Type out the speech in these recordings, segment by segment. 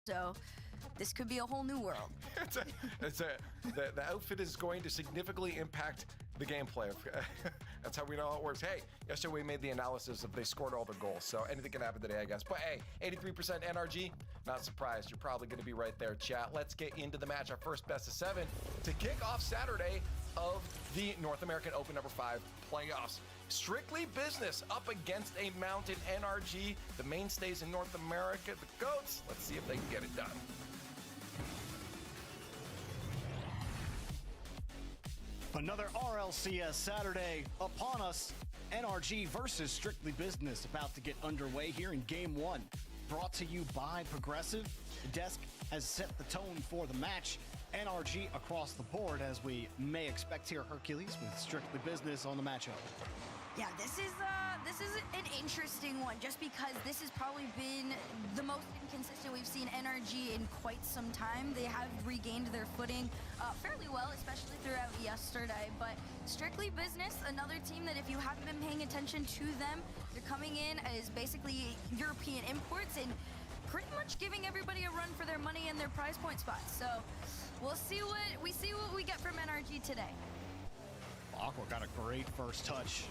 So this could be a whole new world. The outfit is going to significantly impact the gameplay. That's how we know how it works. Hey, yesterday we made the analysis of they scored all their goals, so anything can happen today, I guess. But hey, 83% NRG, not surprised. You're probably going to be right there, chat. Let's get into the match. Our first best of 7 to kick off Saturday of the North American Open number 5 playoffs. Strictly business up against a mounted NRG, the mainstays in North America, the GOATs. Let's see if they can get it done. Another RLCS Saturday upon us. NRG versus Strictly Business about to get underway here in Game 1. Brought to you by Progressive. The desk has set the tone for the match. NRG across the board, as we may expect here, Hercules, with Strictly Business on the matchup. Yeah, this is an interesting one, just because this has probably been the most inconsistent we've seen NRG in quite some time. They have regained their footing fairly well, especially throughout yesterday. But Strictly Business, another team that if you haven't been paying attention to them, they're coming in as basically European imports and pretty much giving everybody a run for their money and their prize point spots. So we'll see what we get from NRG today. Aqua got a great first touch.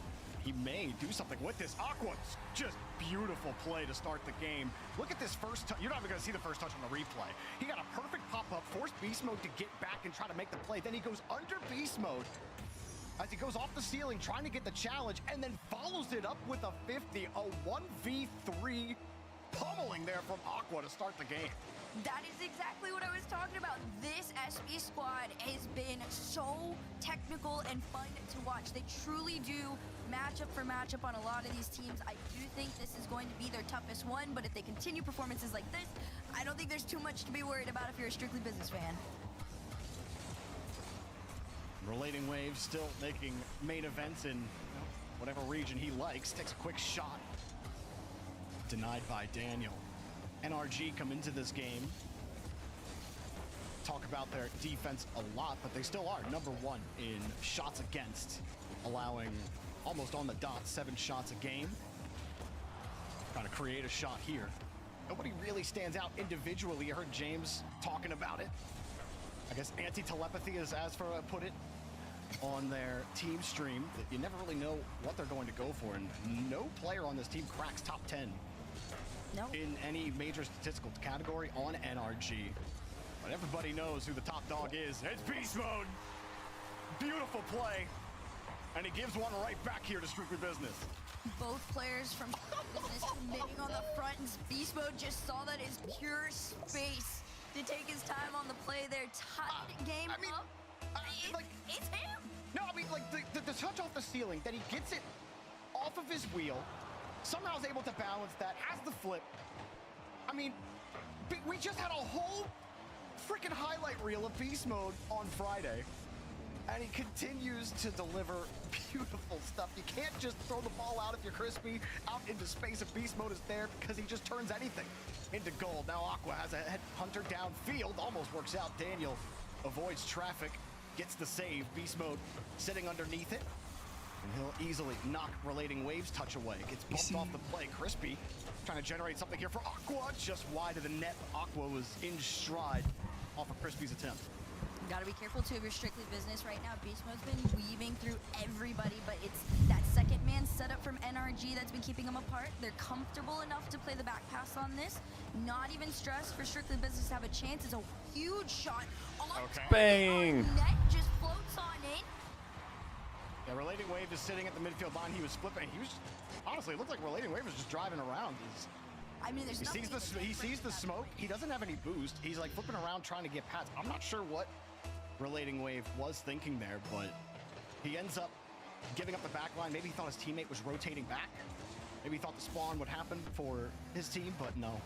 He may do something with this. Aqua's just beautiful play to start the game. Look at this first touch. You're not even going to see the first touch on the replay. He got a perfect pop-up, forced Beast Mode to get back and try to make the play. Then he goes under Beast Mode as he goes off the ceiling, trying to get the challenge, and then follows it up with a 50, a 1v3 pummeling there from Aqua to start the game. That is exactly what I was talking about. This SB squad has been so technical and fun to watch. They truly do matchup for matchup on a lot of these teams. I do think this is going to be their toughest one, but if they continue performances like this, I don't think there's too much to be worried about if you're a Strictly Business fan. Relating Waves still making main events in whatever region he likes. Takes a quick shot. Denied by Daniel. NRG come into this game, talk about their defense a lot, but they still are number 1 in shots against, allowing almost on the dot 7 shots a game. Trying to create a shot here. Nobody really stands out individually. I heard James talking about it. I guess anti-telepathy is as for put it on their team stream, that you never really know what they're going to go for, and no player on this team cracks top 10 in any major statistical category on NRG. But everybody knows who the top dog is. It's Beast Mode. Beautiful play. And he gives one right back here to Strictly Business. Both players from Strictly Business committing on the front, and Beast Mode just saw that as pure space to take his time on the play there. Tied game up. It's him. No, I mean, like, the touch off the ceiling, that he gets it off of his wheel, somehow is able to balance that, has the flip. I mean, we just had a whole freaking highlight reel of Beast Mode on Friday, and he continues to deliver beautiful stuff. You can't just throw the ball out if you're crispy out into space if Beast Mode is there, because he just turns anything into gold. Now Aqua has a headhunter downfield, almost works out. Daniel avoids traffic, gets the save. Beast Mode sitting underneath it, and he'll easily knock Relating Waves touch away. Gets bumped off the play. Crispy trying to generate something here for Aqua, just wide of the net. Aqua was in stride off of Crispy's attempt. You gotta be careful too if you're Strictly Business right now. Beast Mode's been weaving through everybody, but it's that second man setup from NRG that's been keeping them apart. They're comfortable enough to play the back pass on this. Not even stressed for Strictly Business to have a chance. It's a huge shot. Bang! Net just floats on in. Yeah, Relating Wave is sitting at the midfield line. He was flipping. He was honestly, it looked like Relating Wave was just driving around. I mean, there's he sees the smoke. He doesn't have any boost. He's like flipping around trying to get pads. I'm not sure what Relating Wave was thinking there, but he ends up giving up the back line. Maybe he thought his teammate was rotating back. Maybe he thought the spawn would happen for his team, but no.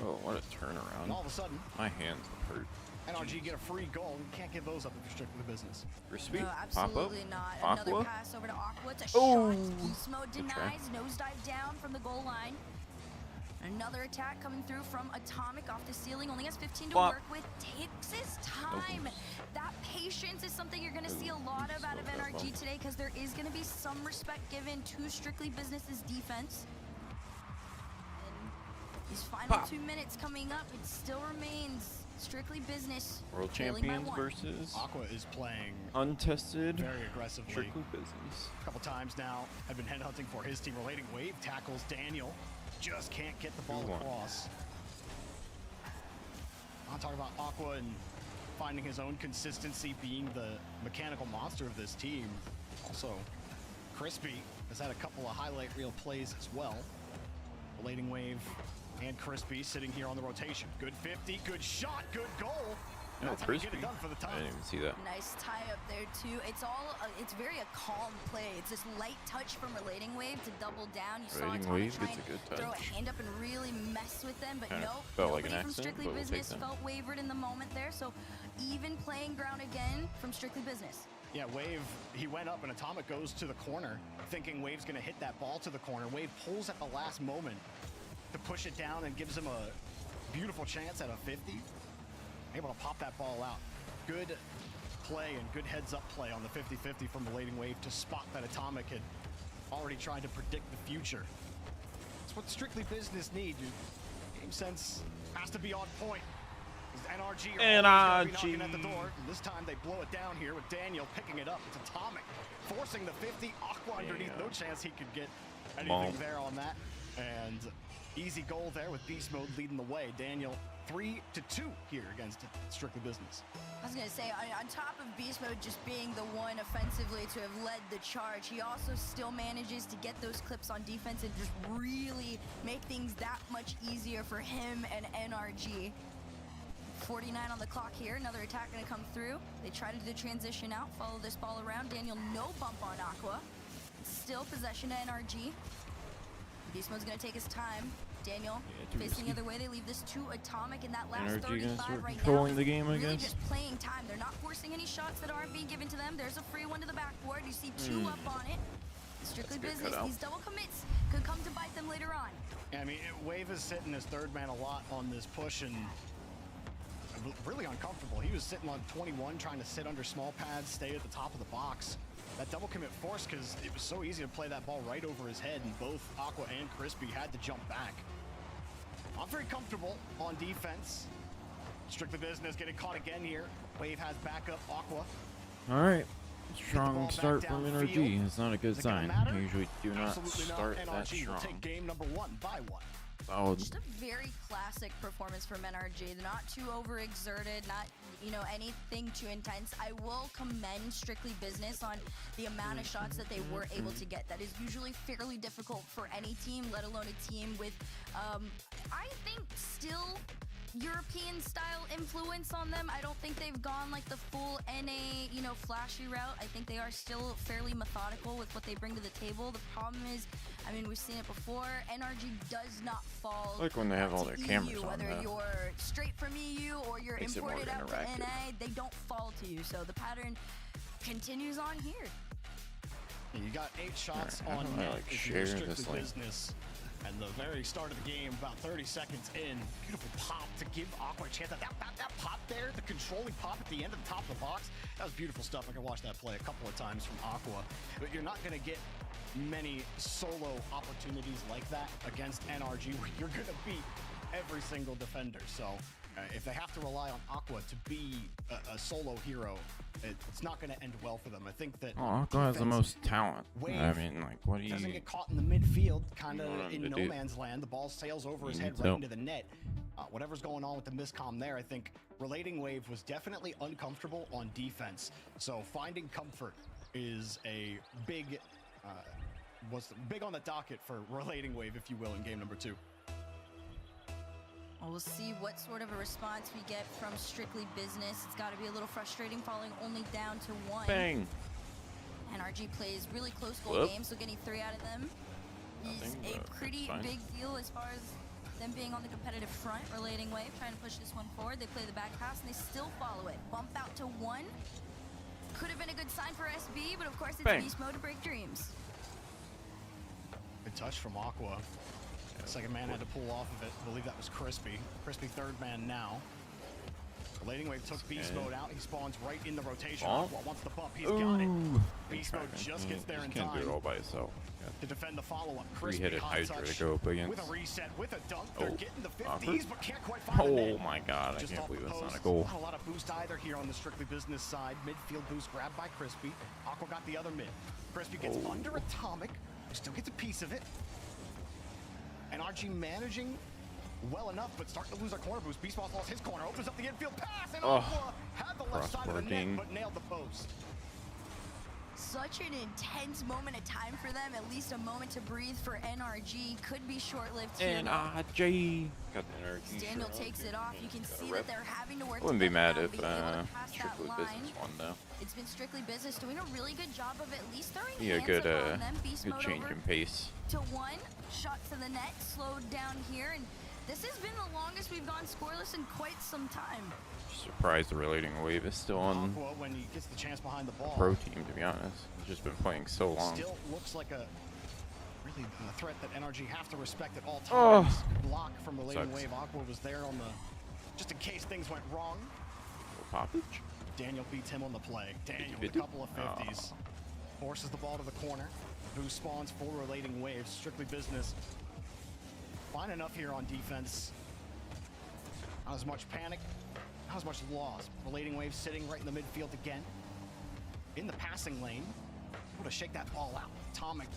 Oh, what a turnaround. And all of a sudden, my hands hurt. NRG get a free goal. You can't give those up if you're Strictly Business. Crispy? No, absolutely not. Aqua? Another pass over to Aqua. It's a Oh. shot. Beast Mode denies. Nosedive down from the goal line. Another attack coming through from Atomic off the ceiling. Only has 15 to work with. Takes his time. That patience is something you're going to see a lot of out of NRG today, because there is going to be some respect given to Strictly Business's defense. These final Pop. 2 minutes coming up, it still remains strictly business. World trailing by champions 1. versus Aqua is playing untested, very aggressively. strictly business. A couple times now, have been headhunting for his team. Relating Wave tackles Daniel. Just can't get the ball Who won? across. I'm talking about Aqua and finding his own consistency, being the mechanical monster of this team. Also, Crispy has had a couple of highlight reel plays as well. Relating Wave and Crispy sitting here on the rotation. Good 50, good shot, good goal. No, That's how you get Crispy. it done for the I time. didn't even see that. Nice tie up there too. It's all it's very a calm play. It's this light touch from Relating Wave to double down. You saw Relating Atomic Wave try gets a good and throw a touch. hand up and really mess with them, but Kinda no, felt like nobody an from accident, Strictly but we'll take Business that. felt wavered in the moment there. So even playing ground again from Strictly Business. Yeah, Wave, he went up and Atomic goes to the corner, thinking Wave's gonna hit that ball to the corner. Wave pulls at the last moment to push it down and gives him a beautiful chance at a 50. Able to pop that ball out. Good play and good heads-up play on the 50-50 from Relating Wave to spot that Atomic had already tried to predict the future. That's what Strictly Business need. Game sense has to be on point. NRG are always gonna be knocking at the door. And this time they blow it down here with Daniel picking it up. It's Atomic forcing the 50. Aqua underneath, no chance he could get anything there on that. And easy goal there with Beast Mode leading the way. Daniel 3-2 here against Strictly Business. I was gonna say, on top of Beast Mode just being the one offensively to have led the charge, he also still manages to get those clips on defense and just really make things that much easier for him and NRG. 49 on the clock here, another attack gonna come through. They try to do the transition out, follow this ball around. Daniel, no bump on Aqua. Still possession to NRG. Beast Mode's gonna take his time. Daniel too facing risky. the other way. They leave this to Atomic in that last NRG gonna 35 start right controlling now. the game, I really guess. just playing time. They're not forcing any shots that aren't being given to them. There's a free one to the backboard. You see two up on it. Strictly That's a good Business. cutout. These double commits could come to bite them later on. I mean, Wave is sitting as third man a lot on this push and really uncomfortable. He was sitting on 21, trying to sit under small pads, stay at the top of the box. That double commit forced because it was so easy to play that ball right over his head, and both Aqua and Crispy had to jump back. I'm very comfortable on defense. Strictly Business getting caught again here. Wave has backup Aqua. All right. ball Strong back start from downfield. NRG. It's not a good Is it gonna sign. matter? We usually do not Absolutely start not. that NRG will strong. take game number 1 by 1. Solid. Just a very classic performance from NRG. They're not too overexerted, not anything too intense. I will commend Strictly Business on the amount of shots that they were able to get. That is usually fairly difficult for any team, let alone a team with, I think, still European style influence on them. I don't think they've gone like the full NA, flashy route. I think they are still fairly methodical with what they bring to the table. The problem is, I mean, we've seen it before, NRG does not fall Like when they have all to their cameras EU, on, whether you're straight from EU or you're Makes it more imported out to interactive. NA, they don't fall to you. So the pattern continues on here. You got 8 shots Alright, how on do I, net like, if share you're Strictly this link? Business. And the very start of the game, about 30 seconds in, beautiful pop to give Aqua a chance. That pop there, the controlling pop at the end of the top of the box, that was beautiful stuff. I can watch that play a couple of times from Aqua. But you're not going to get many solo opportunities like that against NRG where you're going to beat every single defender. So if they have to rely on Aqua to be a solo hero, it's not going to end well for them. I think that Oh, Aqua has the defense most talent. Wave I mean, like, what do you... doesn't get caught in the midfield, kind You of want him in to no do? man's land. The ball sails over his He head needs right help. into the net. Whatever's going on with the miscomm there, I think Relating Wave was definitely uncomfortable on defense. So finding comfort is a big, was big on the docket for Relating Wave, if you will, in game number 2. Well, we'll see what sort of a response we get from Strictly Business. It's got to be a little frustrating, falling only down to 1. Bang! NRG plays really close goal Whoop. games, so getting 3 out of them is Nothing, a but pretty that's fine. big deal as far as them being on the competitive front. Relating Wave trying to push this one forward. They play the back pass and they still follow it. Bump out to 1. Could have been a good sign for SB, but of course it's Bang. beast mode to break dreams. Good touch from Aqua. Second man had to pull off of it. I believe that was Crispy. Crispy third man now. Relating Wave took Beast Okay. Mode out. He spawns right in the rotation. Bump. Aqua wants the bump. He's got it. Ooh. Beast Mode just gets there in Can't do it time. all by itself. to defend the follow-up. Three-headed high Hydra touch to go up against. with a reset, with a dunk. They're Oh, getting the 50s, awkward. but can't quite find the Oh net. my god, I Just can't off believe the that's not a post. goal. Not a lot of boost either here on the Strictly Business side. Midfield boost grabbed by Crispy. Aqua got the other mid. Crispy gets Oh. under Atomic, still gets a piece of it. And RG managing well enough, but starting to lose our corner boost. Beastboss lost his corner, opens up the infield pass, and Oh. Aqua had the left side of the net, Cross-parking. but nailed the post. Such an intense moment of time for them. At least a moment to breathe for NRG. Could be short-lived here. NRG. Got the energy. Daniel takes it off. You can see that rep. they're having to work I wouldn't be together mad now, if being able to pass that Strictly line. Business won though. It's been Strictly Business doing a really good job of at least throwing Yeah, hands good up on them. Beast good mode change over in pace. to one. Shot to the net, slowed down here, and this has been the longest we've gone scoreless in quite some time. Surprised the relating wave is still on Aqua, when he gets the chance behind the ball, pro team, to be honest. He's just been playing so long. still looks like a really threat that NRG have to respect at all Oh. times. Block from Relating Sucks. Wave. Aqua was there on the, just in case things went wrong. Poppage? Daniel beats him on the play. Daniel with a 50? couple of 50s. Forces the ball to the corner. Boost spawns for Relating Waves. Strictly Business. Fine enough here on defense. Not as much panic. Not as much loss. Relating Waves sitting right in the midfield again. In the passing lane. Able to shake that ball out. Atomic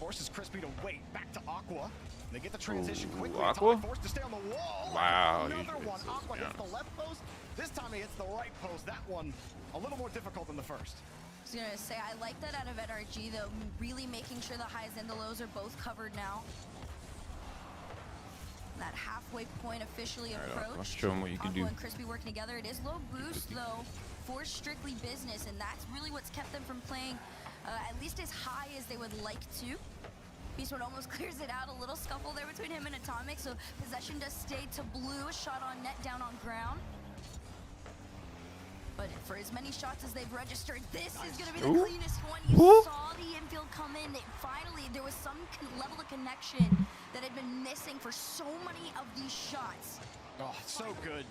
forces Crispy to wait. Back to Aqua. They get the transition Ooh, quickly. Aqua? Atomic forced to stay on the wall. Wow, Another usually one. it's those, Aqua to be hits the honest. left post. This time he hits the right post. That one a little more difficult than the first. I was gonna say, I like that out of NRG, though, really making sure the highs and the lows are both covered now. That halfway point officially Alright, approached. let's show 'em what you can Aqua do. and Crispy working together. It is low boost, though, for Strictly Business, and that's really what's kept them from playing at least as high as they would like to. Beastwood almost clears it out. A little scuffle there between him and Atomic, so possession does stay to blue. Shot on net, down on ground. But for as many shots as they've registered, this is going to be the Ooh. cleanest one. You Ooh. saw the infield come in. Finally, there was some level of connection that had been missing for so many of these shots. Oh, so good.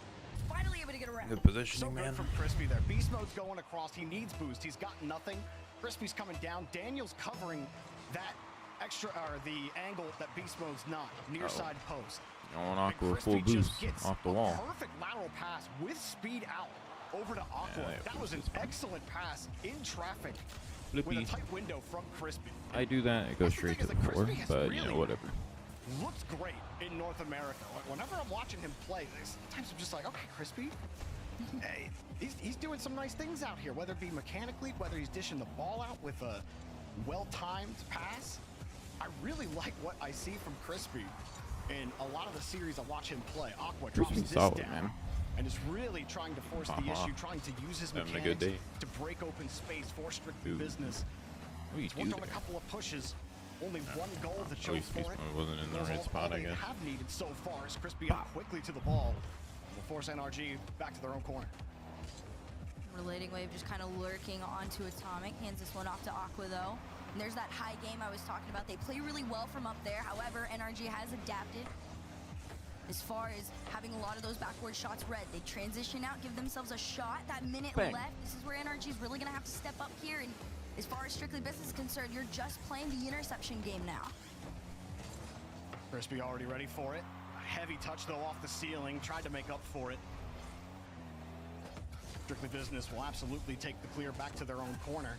Finally able to get around. Good So positioning, good man. from Crispy there. Beast mode's going across. He needs boost. He's got nothing. Crispy's coming down. Daniel's covering that extra, or the angle that Beast mode's not. Near side post. Going And Aqua Crispy full just boost gets off the a wall. perfect lateral pass with speed out over to Aqua. Yeah, that was an boost is fine. excellent pass in traffic Flippy. with a tight window from Crispy. I do that, it goes That's the straight thing to is the that floor, Crispy has but you know, really whatever. Looks great in North America. Whenever I'm watching him play, sometimes I'm just like, okay, Crispy, hey, he's doing some nice things out here, whether it be mechanically, whether he's dishing the ball out with a well-timed pass. I really like what I see from Crispy in a lot of the series I watch him play. Aqua drops Crispy's this solid, down man. and is really trying to force the issue, trying to use his Having a mechanics good day. to break open space for Strictly Ooh. Business. What do you He's do worked on a there? couple of pushes. Only one goal to show least for Beast it. Mode wasn't in the That was right all spot, I they guess. have needed so far as Crispy up quickly to the ball. Will force NRG back to their own corner. Relating Wave just kind of lurking onto Atomic. Hands this one off to Aqua, though. And there's that high game I was talking about. They play really well from up there. However, NRG has adapted as far as having a lot of those backward shots read. They transition out, give themselves a shot. That minute Bang. left. This is where NRG is really going to have to step up here. And as far as Strictly Business is concerned, you're just playing the interception game now. Crispy already ready for it. A heavy touch though off the ceiling. Tried to make up for it. Strictly Business will absolutely take the clear back to their own corner.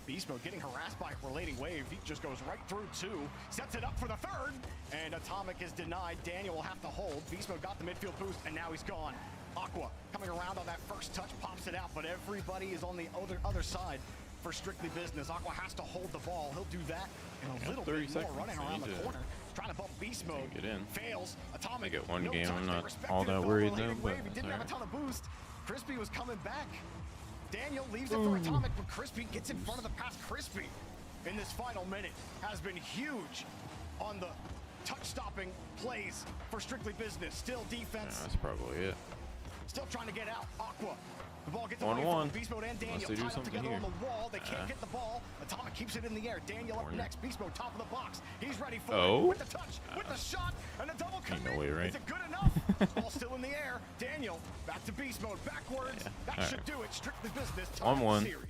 Beast Mode getting harassed by Relating Wave. He just goes right through two. Sets it up for the third. And Atomic is denied. Daniel will have to hold. Beast Mode got the midfield boost and now he's gone. Aqua coming around on that first touch, pops it out, but everybody is on the other side for Strictly Business. Aqua has to hold the ball. He'll do that and a got little 30 bit more seconds. running They around need the to corner. Trying to bump Beast Mode. get in. Fails. Atomic. They get one no game, touch. I'm They not respected all it, that though. worried Relating though, but Wave, he that's didn't have a alright. ton of boost. Crispy was coming back. Daniel leaves it for Atomic, but Crispy gets in front of the pass. Crispy in this final minute has been huge on the touch-stopping plays for Strictly Business. Still Yeah, defense, that's probably it. still trying to get out. Aqua. The ball gets 1-1. away from Beast Mode and Daniel. Unless they do Tied up something together on here. the wall. They can't get the ball. Atomic keeps it in the air. Daniel up Corner. next. Beast Mode top of the box. He's ready for Oh. it. With the touch, with the shot, and a double Ain't commit. no way, right? Is it good enough? Ball still in the air. Daniel back to Beast Mode. Backwards. Yeah. That All should right. do it. Strictly Business. Tie 1-1. the series.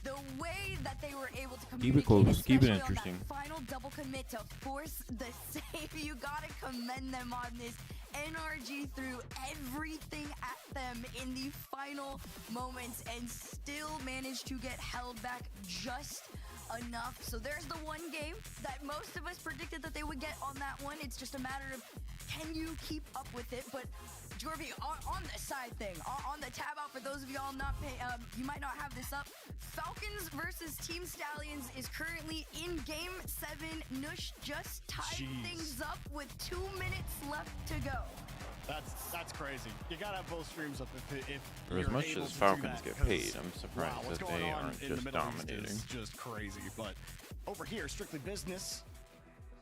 the way that they were able to Keep it communicate, close, keep it especially on interesting. that final double commit to force the save, you gotta commend them on this. NRG threw everything at them in the final moments and still managed to get held back just enough. So there's the one game that most of us predicted that they would get on that one. It's just a matter of, can you keep up with it? But Jorby, on the side thing, on the tab out, for those of y'all not paying, you might not have this up. Falcons versus Team Stallions is currently in Game 7. Nush just tied things up with 2 minutes left to go. That's crazy. You gotta have both streams up if For as you're much able as to do Falcons that, get 'cause, paid, I'm surprised wow, what's that going they on aren't in the just Middle East dominating. is just crazy. But over here, Strictly Business,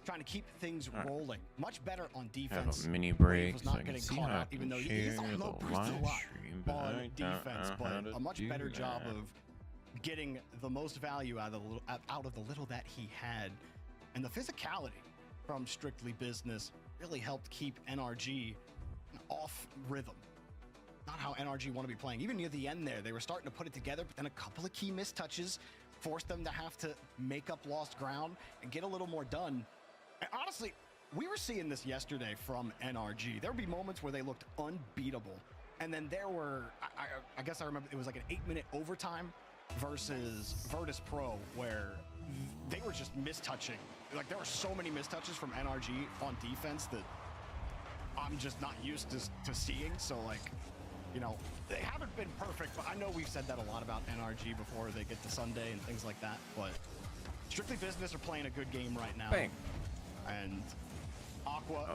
trying to keep things rolling. Much better on defense. Have a mini Wave break was so not I can getting see caught how I out, even can though he share is on the low boost a live lot stream, but I on don't defense, know but how to a much do better job that. of getting the most value out of the little that he had. And the physicality from Strictly Business really helped keep NRG off rhythm. Not how NRG want to be playing. Even near the end there, they were starting to put it together, but then a couple of key missed touches forced them to have to make up lost ground and get a little more done. And honestly, we were seeing this yesterday from NRG. There would be moments where they looked unbeatable. And then there were, I guess I remember, it was like an 8-minute overtime versus Virtus Pro where they were just mistouching. Like, there were so many mistouches from NRG on defense that I'm just not used to seeing. So, like, you know, they haven't been perfect, but I know we've said that a lot about NRG before they get to Sunday and things like that. But Strictly Business are playing a good game right now. Bang. And Aqua,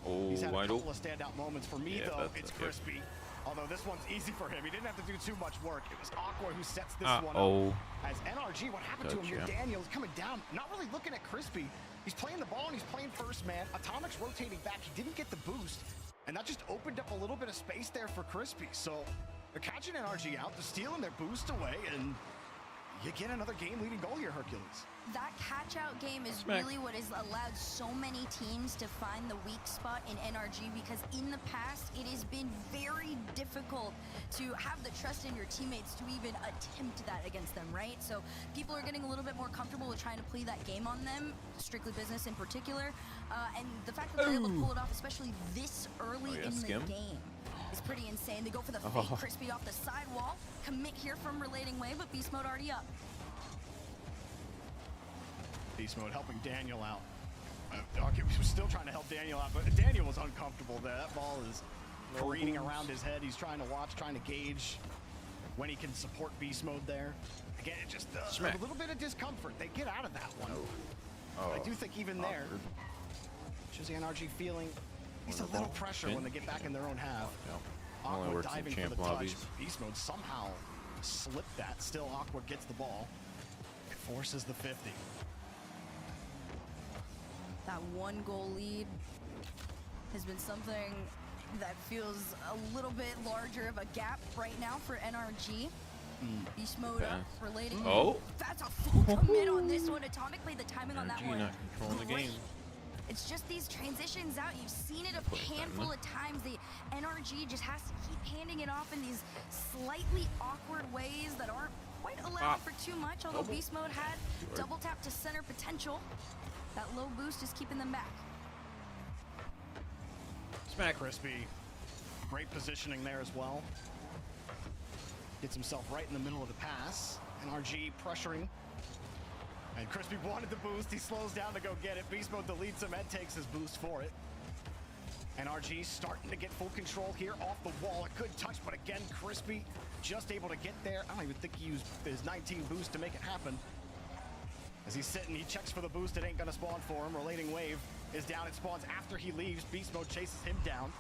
Oh, he's had a wide couple open. of standout moments. For me, Yeah, though, that's it's a good- Crispy. Although this one's easy for him. He didn't have to do too much work. It was Aqua who sets this one up. As NRG, what happened to him here? Gotcha. Daniel's coming down, not really looking at Crispy. He's playing the ball and he's playing first man. Atomic's rotating back. He didn't get the boost. And that just opened up a little bit of space there for Crispy. So they're catching NRG out. They're stealing their boost away. And you get another game-leading goal here, Hercules. That catch-out game is Smack. really what has allowed so many teams to find the weak spot in NRG, because in the past, it has been very difficult to have the trust in your teammates to even attempt that against them, right? So people are getting a little bit more comfortable with trying to play that game on them, Strictly Business in particular. And the fact that they're able to pull it off, especially this early in the game, is pretty insane. They go for the fake Crispy off the sidewall. Commit here from Relating Wave, but Beast Mode already up. Beast Mode helping Daniel out. Okay, we were still trying to help Daniel out, but Daniel was uncomfortable there. That ball is careening around his head. He's trying to watch, trying to gauge when he can support Beast Mode there. Again, it just a little bit of discomfort. They get out of that one. I do think even there, shows the NRG feeling it's a little pressure when they get back in their own half. Only Aqua works in diving for champ the touch. lobbies. Beast Mode somehow slipped that. Still, Aqua gets the ball. It forces the 50. That 1-goal lead has been something that feels a little bit larger of a gap right now for NRG. Beast Mode up, Relating. That's a full commit on this one. Atomic played the timing on that NRG one. not controlling the Great. game. It's just these transitions out. You've seen it a handful of times. The NRG just has to keep handing it off in these slightly awkward ways that aren't quite allowed for too much, although Beast Mode had double tap to center potential. That low boost is keeping them back. Smack Crispy. Great positioning there as well. Gets himself right in the middle of the pass. NRG pressuring. And Crispy wanted the boost. He slows down to go get it. Beast Mode deletes him and takes his boost for it. NRG starting to get full control here off the wall. A good touch, but again, Crispy just able to get there. I don't even think he used his 19 boost to make it happen. As he's sitting, he checks for the boost. It ain't gonna spawn for him. Relating Wave is down. It spawns after he leaves. Beast Mode chases him down.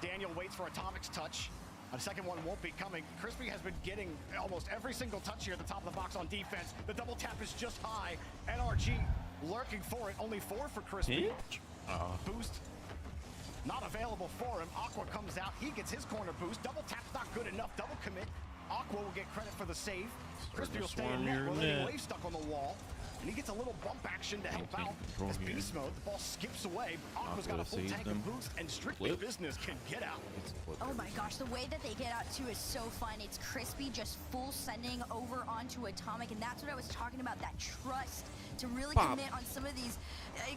Daniel waits for Atomic's touch. A second one won't be coming. Crispy has been getting almost every single touch here at the top of the box on defense. The double tap is just high. NRG lurking for it. Only 4 for Crispy. Boost not available for him. Aqua comes out. He gets his corner boost. Double tap's not good enough. Double commit. Aqua will get credit for the save. Crispy will stay in net. Relating Wave stuck on the wall. And he gets a little bump action to help Maintain out. control As here. beast mode, the ball skips away. Aqua's got a full saves tank them. of boost, and Strictly Flip. Business can get out. It's a flip Oh there. my gosh, the way that they get out too is so fun. It's Crispy just full sending over onto Atomic, and that's what I was talking about, that trust to really commit on some of these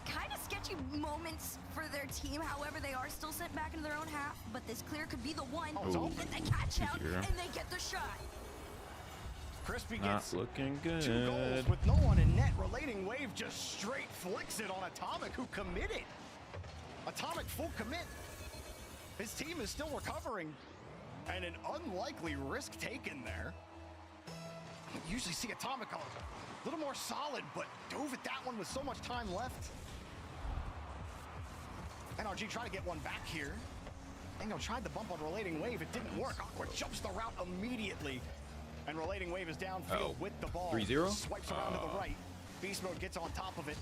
kind of sketchy moments for their team. However, they are still sent back into their own half, but this clear could be the one it's Ooh. that they catch out Easier. and they get the shot. Crispy Not gets looking 2 goals good. with no one in net. Relating Wave just straight flicks it on Atomic, who committed. Atomic full commit. His team is still recovering, and an unlikely risk taken there. I usually see Atomic a little more solid, but dove at that one with so much time left. NRG trying to get one back here. Dango tried the bump on Relating Wave. It didn't work. Aqua jumps the route immediately. And Relating Wave is downfield with the ball. 3-0? Swipes around to the right. Beast Mode gets on top of it.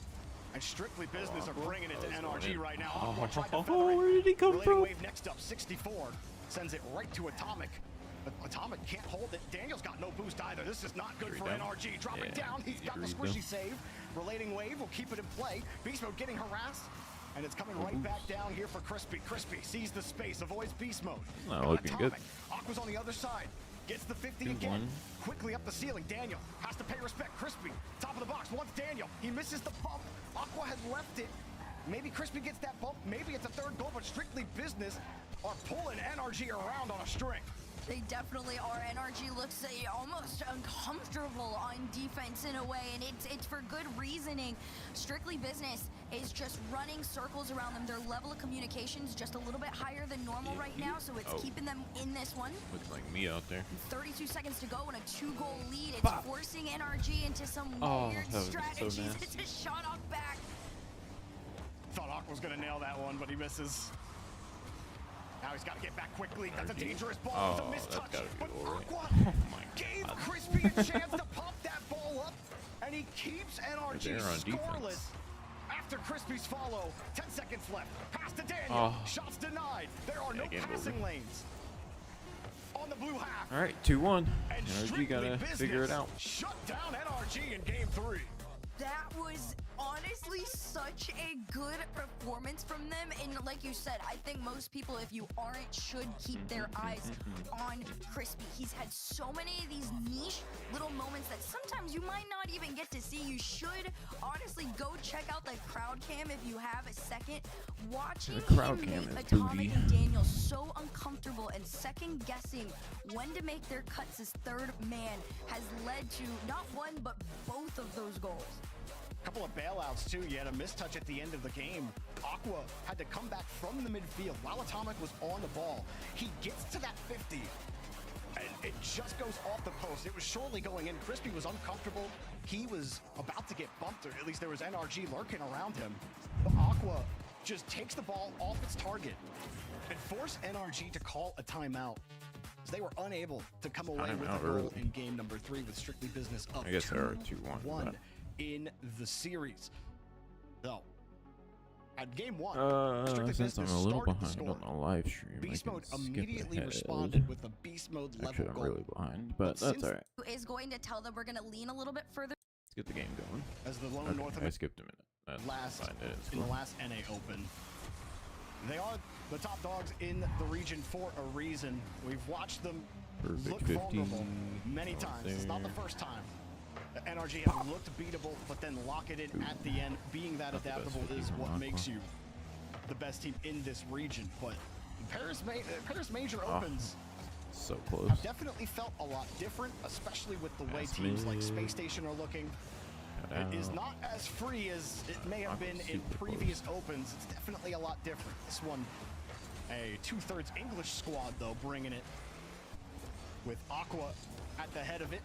And Strictly Business are bringing it to NRG right now. Aqua tried to feather it. Where did he come Relating from? Wave next up, 64. Sends it right to Atomic. But Atomic can't hold it. Daniel's got no boost either. This is not good for down. NRG. Dropping Yeah, down. He's easy got to the read, squishy though. save. Relating Wave will keep it in play. Beast Mode getting harassed. And it's coming right back down here for Crispy. Crispy sees the space, avoids Beast Mode. Not Now looking good. Atomic. Aqua's on the other side. Gets the 50 2-1. again. Quickly up the ceiling. Daniel has to pay respect. Crispy, top of the box, wants Daniel. He misses the bump. Aqua has left it. Maybe Crispy gets that bump. Maybe it's a third goal, but Strictly Business are pulling NRG around on a string. They definitely are. NRG looks almost uncomfortable on defense in a way, and it's for good reasoning. Strictly Business is just running circles around them. Their level of communication is just a little bit higher than normal right now, so it's keeping them in this one. Looks like me out there. 32 seconds to go and a 2-goal lead. It's forcing NRG into some weird that was so strategies. nasty. It's a shot off back. Thought Aqua was gonna nail that one, but he misses. Now he's got to get back quickly. That's a dangerous ball. It's a that's mistouch. gotta be But goal, right? Aqua Oh my gave God. Crispy a chance to pop that ball up, and he keeps NRG They're on defense. scoreless. After Crispy's follow, 10 seconds left. Pass to Daniel. Shots denied. There are no game passing over. lanes. On the blue half. All right, 2-1. And NRG Strictly gotta Business figure it out. Shut down NRG in game 3. That was honestly such a good performance from them, and like you said, I think most people, if you aren't, should keep their eyes on Crispy. He's had so many of these niche little moments that sometimes you might not even get to see. You should honestly go check out the crowd cam if you have a second. Watching The crowd him cam make is Atomic booty. and Daniel so uncomfortable and second guessing when to make their cuts as third man has led to not one but both of those goals. Couple of bailouts too. You had a mistouch at the end of the game. Aqua had to come back from the midfield while Atomic was on the ball. He gets to that 50, and it just goes off the post. It was surely going in. Crispy was uncomfortable. He was about to get bumped, or at least there was NRG lurking around him. But Aqua just takes the ball off its target and forced NRG to call a timeout. They were unable to come away with a Timeout goal early. in game number 3 with Strictly Business up I guess they are 2-1 2-1, but- in the series. So, at game 1, Strictly Since I'm Business a little started the behind score. on the live stream, Beast I Mode can skip immediately ahead. responded with a Beast Mode level Actually, I'm goal. really behind, but that's since- alright. Is going to tell them we're going to lean a little bit further. Let's get the game going. As the lone Okay, North I American skipped a minute. That's last fine. It is in the cool. last NA Open. They are the top dogs in the region for a reason. We've watched them Perfect look 50. vulnerable many Right times. It's not the there. first time. The NRG have looked beatable, but then lock it in at the end. Being that Not the best adaptable 50 is from what Aqua. makes you the best team in this region. But Paris Major Ah. Opens So close. have definitely felt a lot different, especially with the way Pass teams like mid. Space Station are looking. Cut It is out. not as free as it may have been in Super previous Opens. It's definitely a lot different. This one, a 2/3 English squad, though, bringing it with Aqua at the head of it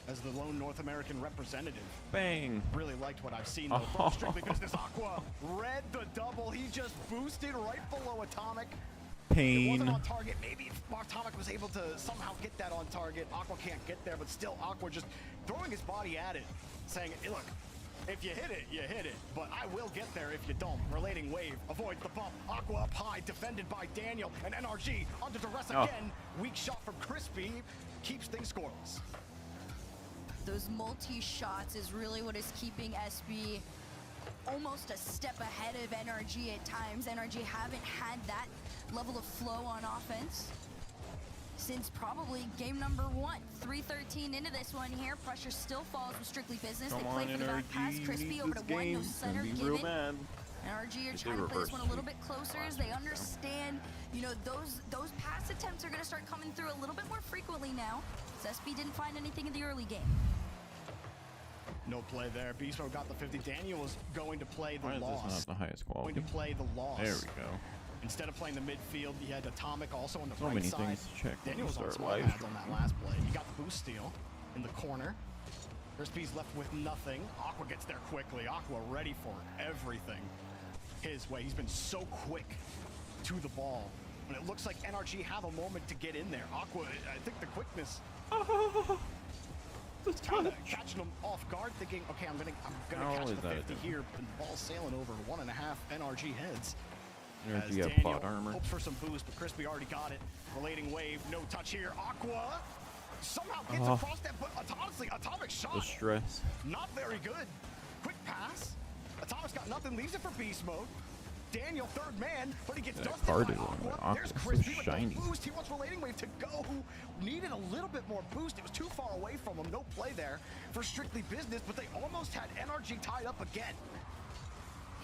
as the lone North American representative. Bang! Really liked what I've seen, though, from Strictly Business. Aqua read the double. He just boosted right below Atomic. It Pain. wasn't on target. Maybe if Atomic was able to somehow get that on target. Aqua can't get there, but still Aqua just throwing his body at it, saying, "Hey, look, if you hit it, you hit it, but I will get there if you don't." Relating Wave avoids the bump. Aqua up high, defended by Daniel, and NRG under duress again. Weak shot from Crispy keeps things scoreless. Those multi-shots is really what is keeping SB almost a step ahead of NRG at times. NRG haven't had that level of flow on offense since probably game number 1. 3:13 into this one here. Pressure still falls with Strictly Business. They play for the back pass. Crispy over to one. No center given. NRG are trying to play this one a little bit closer as they understand, you know, those pass attempts are going to start coming through a little bit more frequently now. SB didn't find anything in the early game. No play there. Beast Mode got the 50. Daniel was going to play the Why loss. is this not the highest quality? Going to play the loss. There we go. Instead of playing the midfield, he had Atomic also on the So right many side. things to check when Daniel you was on start smart live pads on that last play. He got the boost steal in the corner. Crispy's left with nothing. Aqua gets there quickly. Aqua ready for everything his way. He's been so quick to the ball. And it looks like NRG have a moment to get in there. Aqua, I think the quickness kind of catching him off guard, thinking, okay, I'm gonna How catch is the that 50 here. And the ball's sailing over 1.5 NRG heads. There's As you have Daniel plot armor. hopes for some boost, but Crispy already got it. Relating wave, no touch here. Aqua somehow gets across that, but honestly, Atomic The shot, stress. not very good. Quick pass. Atomic's got nothing, leaves it for beast mode. Daniel, third man, but he gets That dusted card by is on Aqua. the Aqua, There's so Crispy with shiny. no boost. He wants Relating Wave to go. Needed a little bit more boost. It was too far away from him. No play there for Strictly Business, but they almost had NRG tied up again.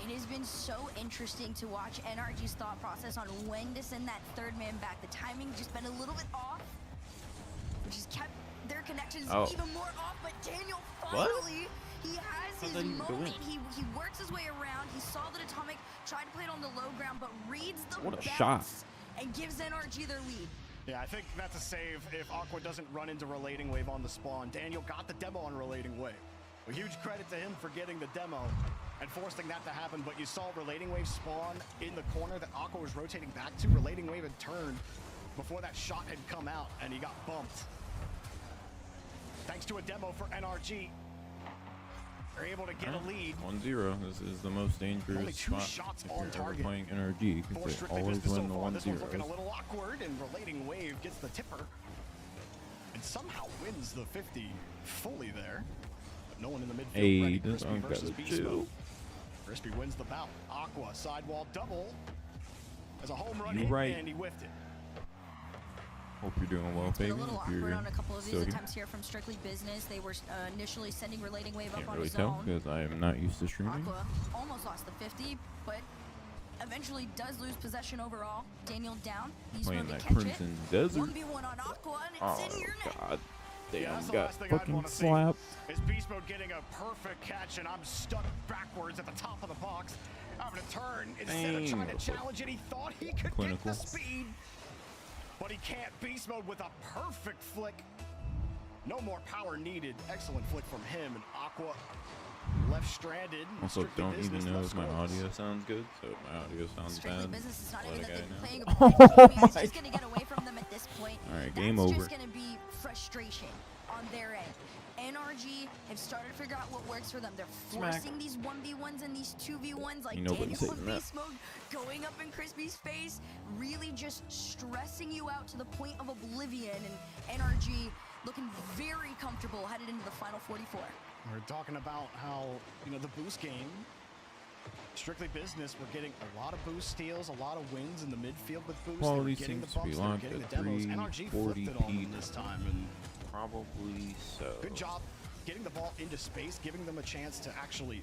It has been so interesting to watch NRG's thought process on when to send that third man back. The timing just been a little bit off, which has kept their connections even more off. But Daniel finally, he has his moment. He works his way around. He saw that Atomic tried to play it on the low ground, but reads the What a bounce shot. and gives NRG their lead. Yeah, I think that's a save if Aqua doesn't run into Relating Wave on the spawn. Daniel got the demo on Relating Wave. A huge credit to him for getting the demo and forcing that to happen, but you saw Relating Wave spawn in the corner that Aqua was rotating back to. Relating Wave had turned before that shot had come out, and he got bumped. Thanks to a demo for NRG, they're able to get a lead. 1-0. This is the most dangerous Only 2 spot shots if on you're ever target. playing NRG For because they Strictly always Business win so the far. This one's looking a 1-0s. little awkward, and Relating Wave gets the tipper and somehow wins the 50 fully there. But no one in the midfield Hey, ready. this Crispy one versus got a Beast Mode. 2. Crispy wins the bout. Aqua sidewall double as a home run You hit, right. and he whiffed it. Hope you're doing well, It's been baby. a little If you're awkward on a couple of these still here. attempts here from Strictly Business. They were initially sending Relating Wave up Can't on really his tell own. because I am not used to streaming. Aqua almost lost the 50, but eventually does lose possession overall. Daniel down. He's Playing going that to catch Crimson it. Desert. 1v1 on Aqua, and it's Oh in your net. god. Yeah, Damn, that's the got last thing I'd fucking want to see. slapped. Is Beast Mode getting a perfect catch, and I'm stuck backwards at the top of the box. Having to turn instead of trying to Dang. challenge it. He thought he could Clinical. get the speed, but he can't. Beast Mode with a perfect flick. No more power needed. Excellent flick from him, and Aqua left stranded. Also, Strictly don't Business, even know no if my scoreless. audio sounds good. So if my audio sounds Strictly bad, Business is not let even a that guy they're know. playing a point game. He's just going to get away from them at this point. All right, That's game over. just going to be frustration on their end. NRG have started to figure out what works for them. They're Smack. forcing these 1v1s and these 2v1s like Ain't nobody Daniel saying and that. Beast Mode going up in Crispy's face, really just stressing you out to the point of oblivion, and NRG looking very comfortable headed into the final 44. We're talking about how, you know, the boost game, Strictly Business, we're getting a lot of boost steals, a lot of wins in the midfield with boost. Quality They were getting the seems to be bumps, they were locked getting at the demos. NRG flipped it on 340p them this time, and Probably so. good job getting the ball into space, giving them a chance to actually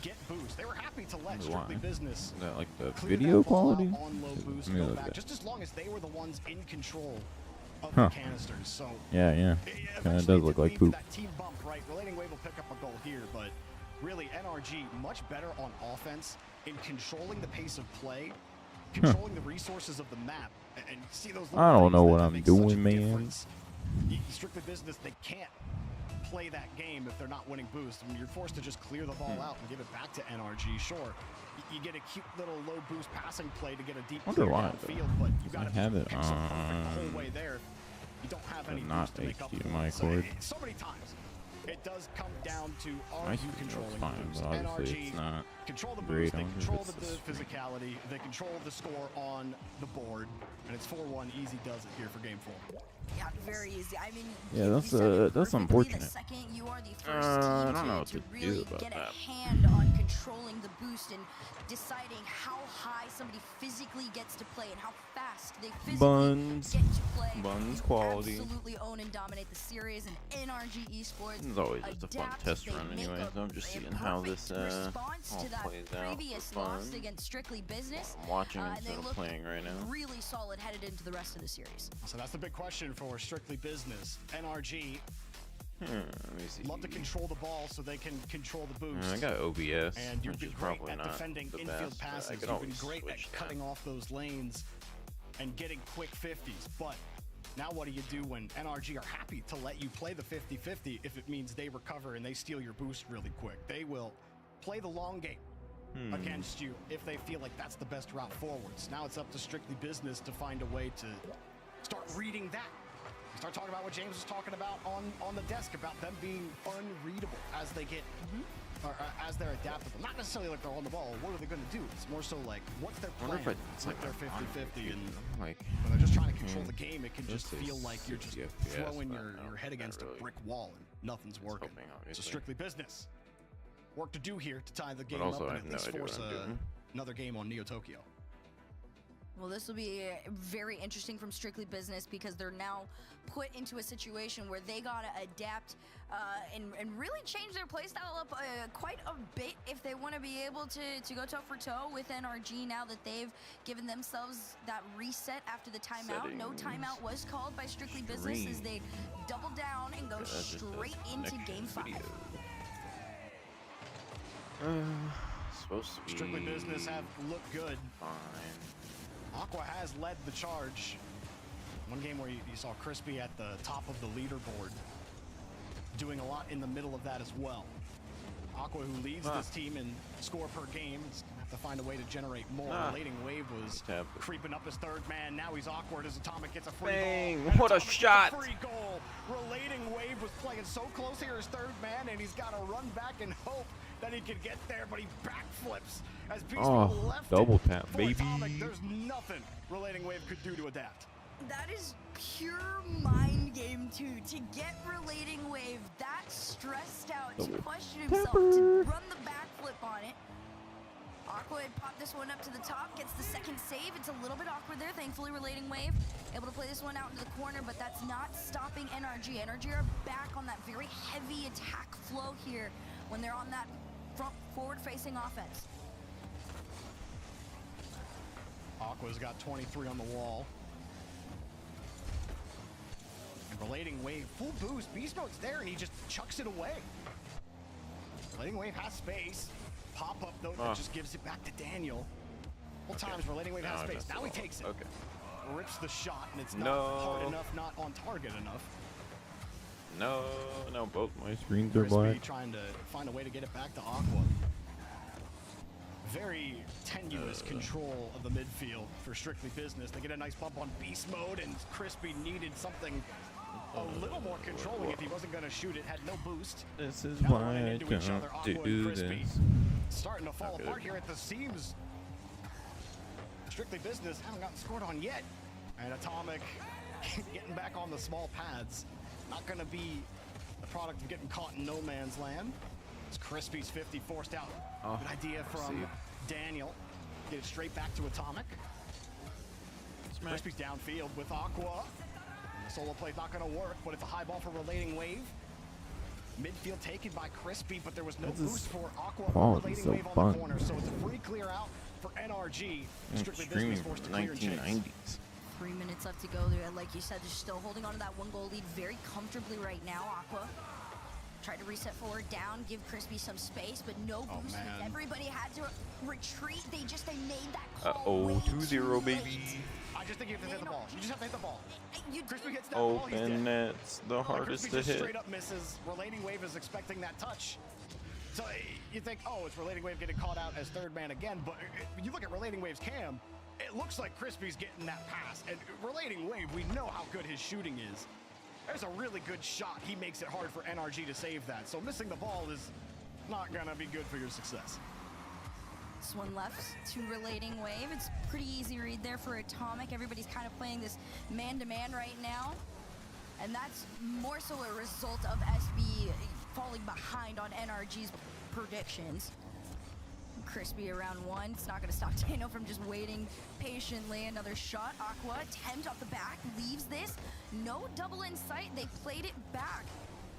get boost. They were happy to let Strictly Why? Business Is that like the clear video that ball out quality? on low boost, Let me go look back, at just as long as they were the ones in control of Huh. the canisters. So Yeah, yeah. Kind of does look like poop. that team bump, right? Relating Wave will pick up a goal here, but really NRG much better on offense in controlling the pace of play, controlling the resources of the map, and see those. I don't know little what things that I'm make such a doing, man. difference. Strictly Business, they can't play that game if they're not winning boost. I mean, you're forced to just clear the ball out and give it back to NRG. Sure, you get a cute little low boost passing play to get a deep Wonder clear why, downfield, but you got to have it pixel perfect the on whole way there. You don't have any not boost to make up for HDMI it. cord. So many times It does come down to are My you speed controlling fine, the boost? but obviously NRG it's not control the great. boost, they I wonder if control it's the the speed. physicality, they control the score on the board, and it's 4-1. Easy does it here for game 4. Yeah, very easy. I mean, Yeah, you that's, said it that's perfectly. unfortunate. The second you are the first I team don't know what to to do really about get that. a hand on controlling the boost and deciding how high somebody physically gets to play and how fast they physically Buns. get to play. Buns You quality. absolutely own and dominate the series, and NRG Esports. It's always just a fun adapt, test they run make anyways. a- I'm just a seeing how this perfect response all to that plays out previous for loss fun. against Strictly Business. I'm watching and instead they of look playing right now. really solid headed into the rest of the series. So that's the big question for Strictly Business. NRG Let me see. love to control the ball so they can control the boost. I got OBS, And you've which been is great probably at not defending the infield best, but passes. I could You've been always great switch at that. cutting off those lanes and getting quick 50s. But now what do you do when NRG are happy to let you play the 50-50 if it means they recover and they steal your boost really quick? They will play the long game against you if they feel like that's the best route forwards. Now it's up to Strictly Business to find a way to start reading that. Start talking about what James was talking about on the desk about them being unreadable as they get, or as they're adaptable. Not necessarily like they're on the ball. What are they going to do? It's more so like, what's their I wonder plan if it's with like their my monitor, 50-50? And dude. Like, when they're just trying to control the game, it can this just is feel like you're just 60 FPS, throwing but your no, head not against really. a brick wall and nothing's working. hoping, So obviously. Strictly Business. Work to do here to tie the game also up I and have at no least idea what force I'm doing. another game on Neo Tokyo. Well, this will be very interesting from Strictly Business because they're now put into a situation where they gotta adapt and really change their playstyle up quite a bit if they want to be able to go toe for toe with NRG now that they've given themselves that reset after the timeout. No Settings. timeout was called by Strictly Business as they double down and go That just does straight into connection Game 5. video. Supposed to be Strictly Business have looked good. fine. Aqua has led the charge. One game where you saw Crispy at the top of the leaderboard, doing a lot in the middle of that as well. Aqua, who leads this team in score per game, is gonna have to find a way to generate more. Relating Wave was Tap. creeping up as third man. Now he's awkward as Atomic gets a free Bang, goal. And what a Atomic gets shot. free goal. Relating Wave was playing so close here as third man, and he's got to run back and hope that he can get there, but he backflips as Beastmo left double it tap, for baby. Atomic. There's nothing Relating Wave could do to adapt. That is pure mind game too. To get Relating Wave that stressed out, to question himself, to run the backflip on it. Aqua had popped this one up to the top, gets the second save. It's a little bit awkward there. Thankfully, Relating Wave able to play this one out into the corner, but that's not stopping NRG. NRG are back on that very heavy attack flow here when they're on that front forward-facing offense. Aqua's got 23 on the wall. And Relating Wave, full boost. Beast Mode's there, and he just chucks it away. Relating Wave has space. Pop up, though, that just gives it back to Daniel. All times Relating Wave has Now I space. messed Now it he all takes up. it. Okay. Rips the shot, and it's No. not hard enough, not on target enough. No, both my screens are Crispy black. trying to find a way to get it back to Aqua. Very tenuous control of the midfield for Strictly Business. They get a nice bump on beast mode, and Crispy needed something a little more controlling if he wasn't going to shoot it. Had no boost. This is Now they're why running I into each other, don't Aqua and do Crispy. this. Starting to fall Not good. apart here at the seams. Strictly Business haven't gotten scored on yet. And Atomic getting back on the small pads. Not going to be the product of getting caught in no man's land. It's Crispy's 50 forced out. Good idea from Daniel. Get it straight back to Atomic. Smack. Crispy's downfield with Aqua. The solo play's not going to work, but it's a high ball for Relating Wave. Midfield taken by Crispy, but there was no This is boost for Aqua quality, or Relating so Wave on fun. the corner, so it's a free clear out for NRG. Strictly Extreme Business forced to clear and chase. 1990s. 3 minutes left to go there. Like you said, they're still holding on to that 1 goal lead very comfortably right now. Aqua tried to reset forward down, give Crispy some space, but no boost. man. Everybody had to retreat. They made that call. Uh-oh, way 2-0, too baby. late. I just think you have to hit the ball. You just have to hit the ball. You Crispy hits that ball, he's Open dead. net's the hardest Crispy to just hit. straight up misses. Relating Wave is expecting that touch. So you think, oh, it's Relating Wave getting caught out as third man again, but you look at Relating Wave's cam, it looks like Crispy's getting that pass. And Relating Wave, we know how good his shooting is. There's a really good shot. He makes it hard for NRG to save that. So missing the ball is not gonna be good for your success. This one left to relating wave. It's pretty easy read there for Atomic. Everybody's kind of playing this man-to-man right now. And that's more so a result of SB falling behind on NRG's predictions. Crispy around one. It's not going to stop Dano from just waiting patiently. Another shot. Aqua attempt off the back. Leaves this. No double in sight. They played it back.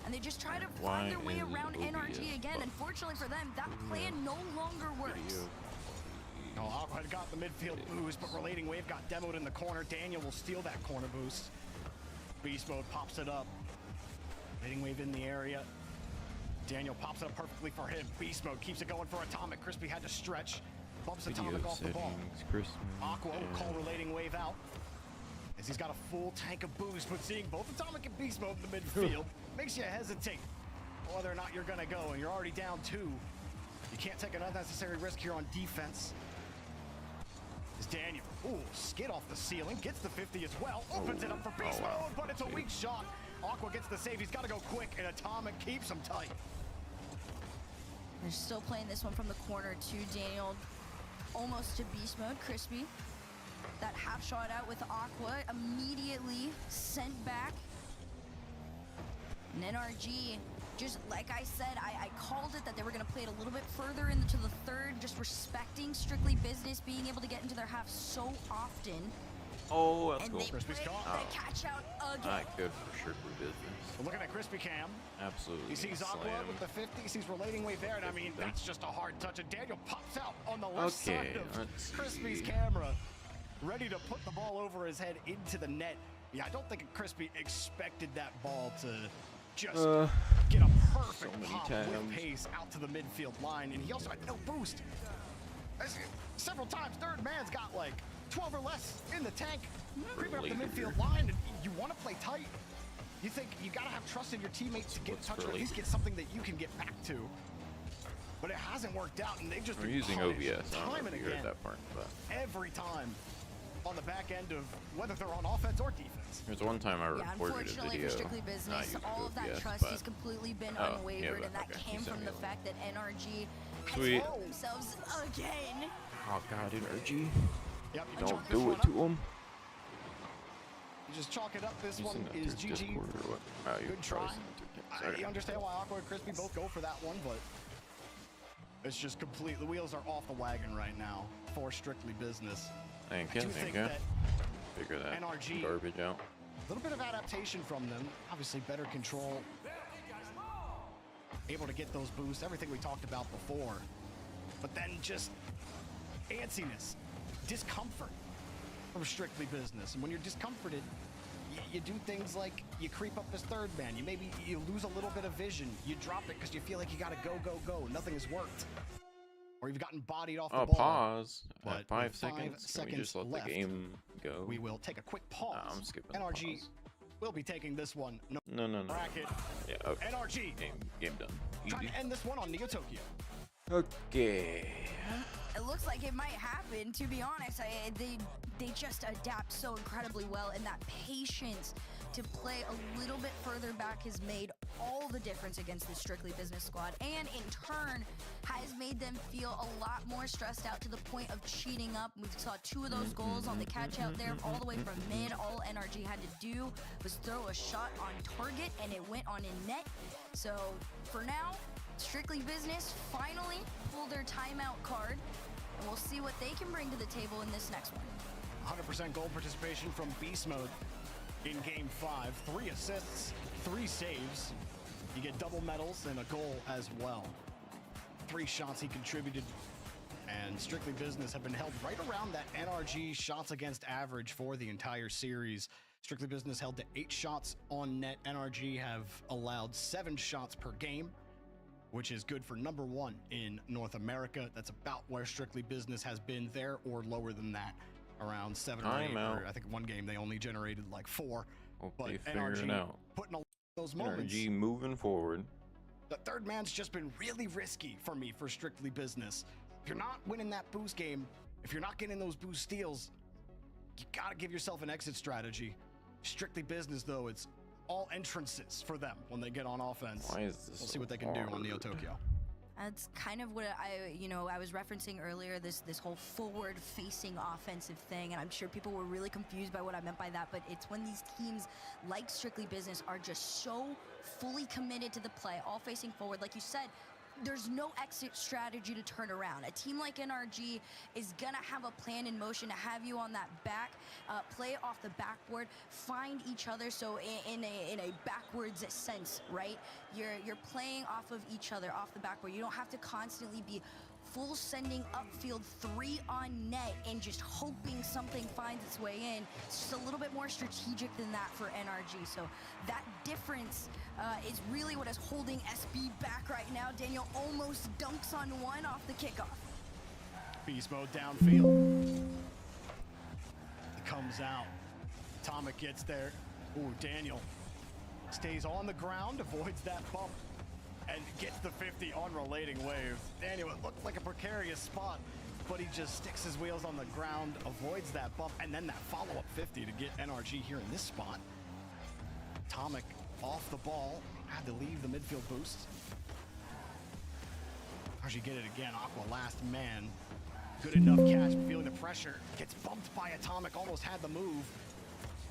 And they just try to find their way around NRG again. Unfortunately for them, that plan no longer works. Oh, Aqua had got the midfield boost, but relating wave got demoed in the corner. Daniel will steal that corner boost. Beast mode pops it up. Relating wave in the area. Daniel pops it up perfectly for him. Beast mode keeps it going for Atomic. Crispy had to stretch. Bumps Atomic off the ball. Aqua will call relating wave out, as he's got a full tank of boost, but seeing both Atomic and Beast mode in the midfield makes you hesitate whether or not you're gonna go, and you're already down 2. You can't take an unnecessary risk here on defense. As Daniel, skid off the ceiling, gets the 50 as well, opens it up for Beast mode, but it's a weak shot. Aqua gets the save, he's gotta go quick, and Atomic keeps him tight. They're still playing this one from the corner to Daniel, almost to beast mode. Crispy, that half shot out with Aqua, immediately sent back. And NRG, just like I said, I called it that they were going to play it a little bit further into the third, just respecting Strictly Business, being able to get into their half so often. Oh, that's and cool. they Crispy's caught. They catch out again. Not good for Strictly Business. We're looking at Crispy Cam. Absolutely. He sees Aqua slam. with the 50, he sees relating wave there, and I mean, that's just a hard touch, and Daniel pops out on the left side of let's Crispy's see. camera, ready to put the ball over his head into the net. Yeah, I don't think Crispy expected that ball to just get a perfect so many pop times. with pace out to the midfield line, and he also had no boost. Several times, third man's got like 12 or less in the tank, creeping up the midfield line, and you want to play tight. You think you gotta have trust in your teammates to get a touch or at least get something that you can get back to. But it hasn't worked out, and they've just We're been using punished OBS. I don't know time if and you heard again, that part, but every time on the back end of whether they're on offense or defense. there's one time I Yeah, recorded a unfortunately video. for Strictly Business, not using all of that OBS, trust but- has completely been Oh, unwavered, yeah, and that okay. came You sent from me the a link. fact that NRG has Sweet. found themselves again. Oh God, energy! Yep, you Don't chalk this do one it up. to him. You just chalk it up. This You one send that is through GG. Discord or what? Oh, you Good probably try. sent it through I Discord. understand why Aqua and Crispy both go for that one, but it's just complete. The wheels are off the wagon right now for Strictly Business. Thank I you, do thank think you. that Figure that NRG garbage out. a little bit of adaptation from them. Obviously, better control. Able to get those boosts, everything we talked about before. But then just antsiness, discomfort from Strictly Business. And when you're discomforted, you do things like you creep up as third man. You lose a little bit of vision. You drop it because you feel like you got to go, go, go. Nothing has worked. Or you've gotten bodied off the Oh, ball. pause. But At 5 with 5 seconds. Can we just seconds let the left, game go? We will take a quick pause. Nah, I'm skipping the NRG pause. will be taking this one. No No. bracket. Yeah, okay. NRG Game done. trying Easy. to end this one on Neo Tokyo. Okay. It looks like it might happen, to be honest. They just adapt so incredibly well, and that patience to play a little bit further back has made all the difference against the Strictly Business squad, and in turn has made them feel a lot more stressed out to the point of cheating up. We saw 2 of those goals on the catch out there all the way from mid. All NRG had to do was throw a shot on target, and it went on in net. So for now, Strictly Business finally pulled their timeout card, and we'll see what they can bring to the table in this next one. 100% goal participation from Beast Mode in Game 5. 3 assists, 3 saves. You get double medals and a goal as well. 3 shots he contributed. And Strictly Business have been held right around that NRG shots against average for the entire series. Strictly Business held to 8 shots on net. NRG have allowed 7 shots per game, which is good for number 1 in North America. That's about where Strictly Business has been there, or lower than that, around 7 or 8. Timeout. Or I think one game they only generated like 4. Hope But they figure it NRG out. putting a lot of those moments. NRG moving forward. The third man's just been really risky for me for Strictly Business. If you're not winning that boost game, if you're not getting those boost steals, you gotta give yourself an exit strategy. Strictly Business, though, it's all entrances for them when they get on offense. Why is this We'll so see what they can do on Neo hard? Tokyo. That's kind of what I was referencing earlier, this whole forward-facing offensive thing, and I'm sure people were really confused by what I meant by that, but it's when these teams like Strictly Business are just so fully committed to the play, all facing forward. Like you said, there's no exit strategy to turn around. A team like NRG is gonna have a plan in motion to have you on that back, play off the backboard, find each other. So in a backwards sense, right? You're playing off of each other, off the backboard. You don't have to constantly be full sending upfield 3 on net and just hoping something finds its way in. It's just a little bit more strategic than that for NRG. So that difference is really what is holding SB back right now. Daniel almost dunks on one off the kickoff. Beast mode downfield. It comes out. Atomic gets there. Ooh, Daniel stays on the ground, avoids that bump, and gets the 50 on Relating Wave. Daniel, it looked like a precarious spot, but he just sticks his wheels on the ground, avoids that bump, and then that follow-up 50 to get NRG here in this spot. Atomic off the ball, had to leave the midfield boost. NRG get it again, Aqua last man. Good enough catch, feeling the pressure. Gets bumped by Atomic, almost had the move.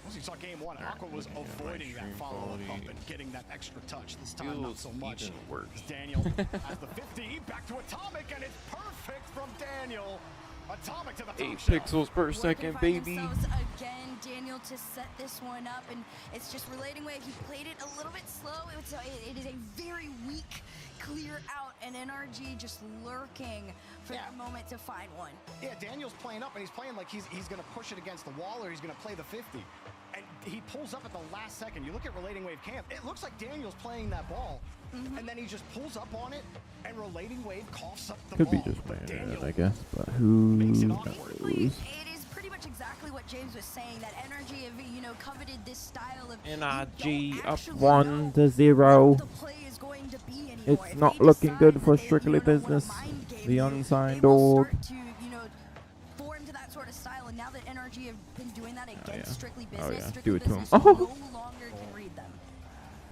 Once you saw game one, Aqua was avoiding that follow-up bump and getting that extra touch. This time, not so much. Even worse. Daniel has the 50, back to Atomic, and it's perfect from Daniel. Atomic to the top 8 shelf. pixels per second, Find baby. themselves again, Daniel, to set this one up, and it's just Relating Wave. He played it a little bit slow. It is a very weak clear out, and NRG just lurking for that moment to find one. Yeah, Daniel's playing up, and he's playing like he's going to push it against the wall, or he's going to play the 50. And he pulls up at the last second. You look at Relating Wave camp, it looks like Daniel's playing that ball, and then he just pulls up on it, and Relating Wave coughs up the Could ball. be just But playing Daniel it, I guess, but who makes it knows? awkward. Basically, it is pretty much exactly what James was saying, that NRG have, coveted this style of NRG you don't up actually 1 know to 0. what the play is going to be anymore. It's If not they looking decide good for that they, Strictly want a Business. mind game, The they unsigned will org. start to, form to that sort of style, and now that NRG have been doing that against Strictly Business, yeah. Strictly Do it to him. Business Oh. no longer can read them.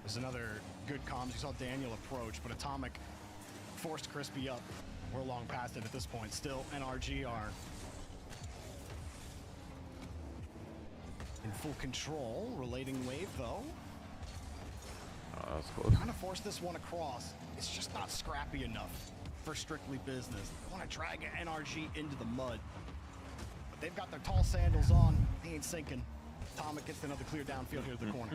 There's another good comms. You saw Daniel approach, but Atomic forced Crispy up. We're long past it at this point. Still, NRG are in full control. Relating Wave, though. Oh, that was close. Trying to force this one across. It's just not scrappy enough for Strictly Business. They want to drag NRG into the mud. But they've got their tall sandals on. They ain't sinking. Atomic gets another clear downfield here to the corner.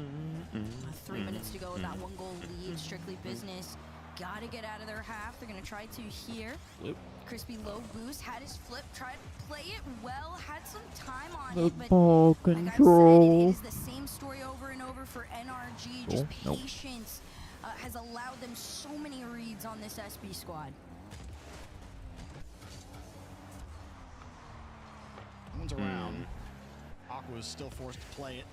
3 minutes to go with that 1-goal lead. Strictly Business gotta get out of their half. They're gonna try to here. Flip. Crispy low boost, had his flip, tried to play it well, had some time on The it, but ball like I've said, control. it is the same story over and over for NRG. Just Nope. patience has allowed them so many reads on this SB squad. One's around. Aqua is still forced to play it.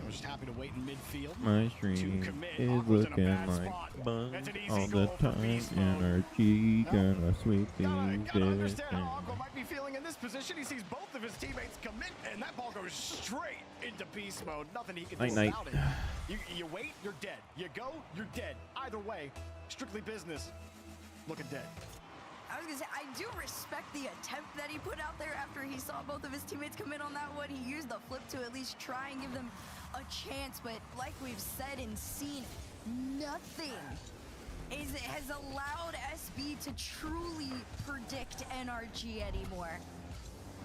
We're just happy to wait in midfield. My stream commit. is Aqua's in a looking bad like spot. fun That's an easy all the goal for time. Beast Mode. Energy No. gonna sweep Gotta these understand how days. Aqua might be feeling in this position. He sees both of his teammates commit, and that ball goes straight into beast mode. Nothing he can do Night, about it. You wait, you're dead. You go, you're dead. Either way, Strictly Business, looking dead. I was gonna say, I do respect the attempt that he put out there after he saw both of his teammates commit on that one. He used the flip to at least try and give them a chance, but like we've said and seen, nothing has allowed SB to truly predict NRG anymore.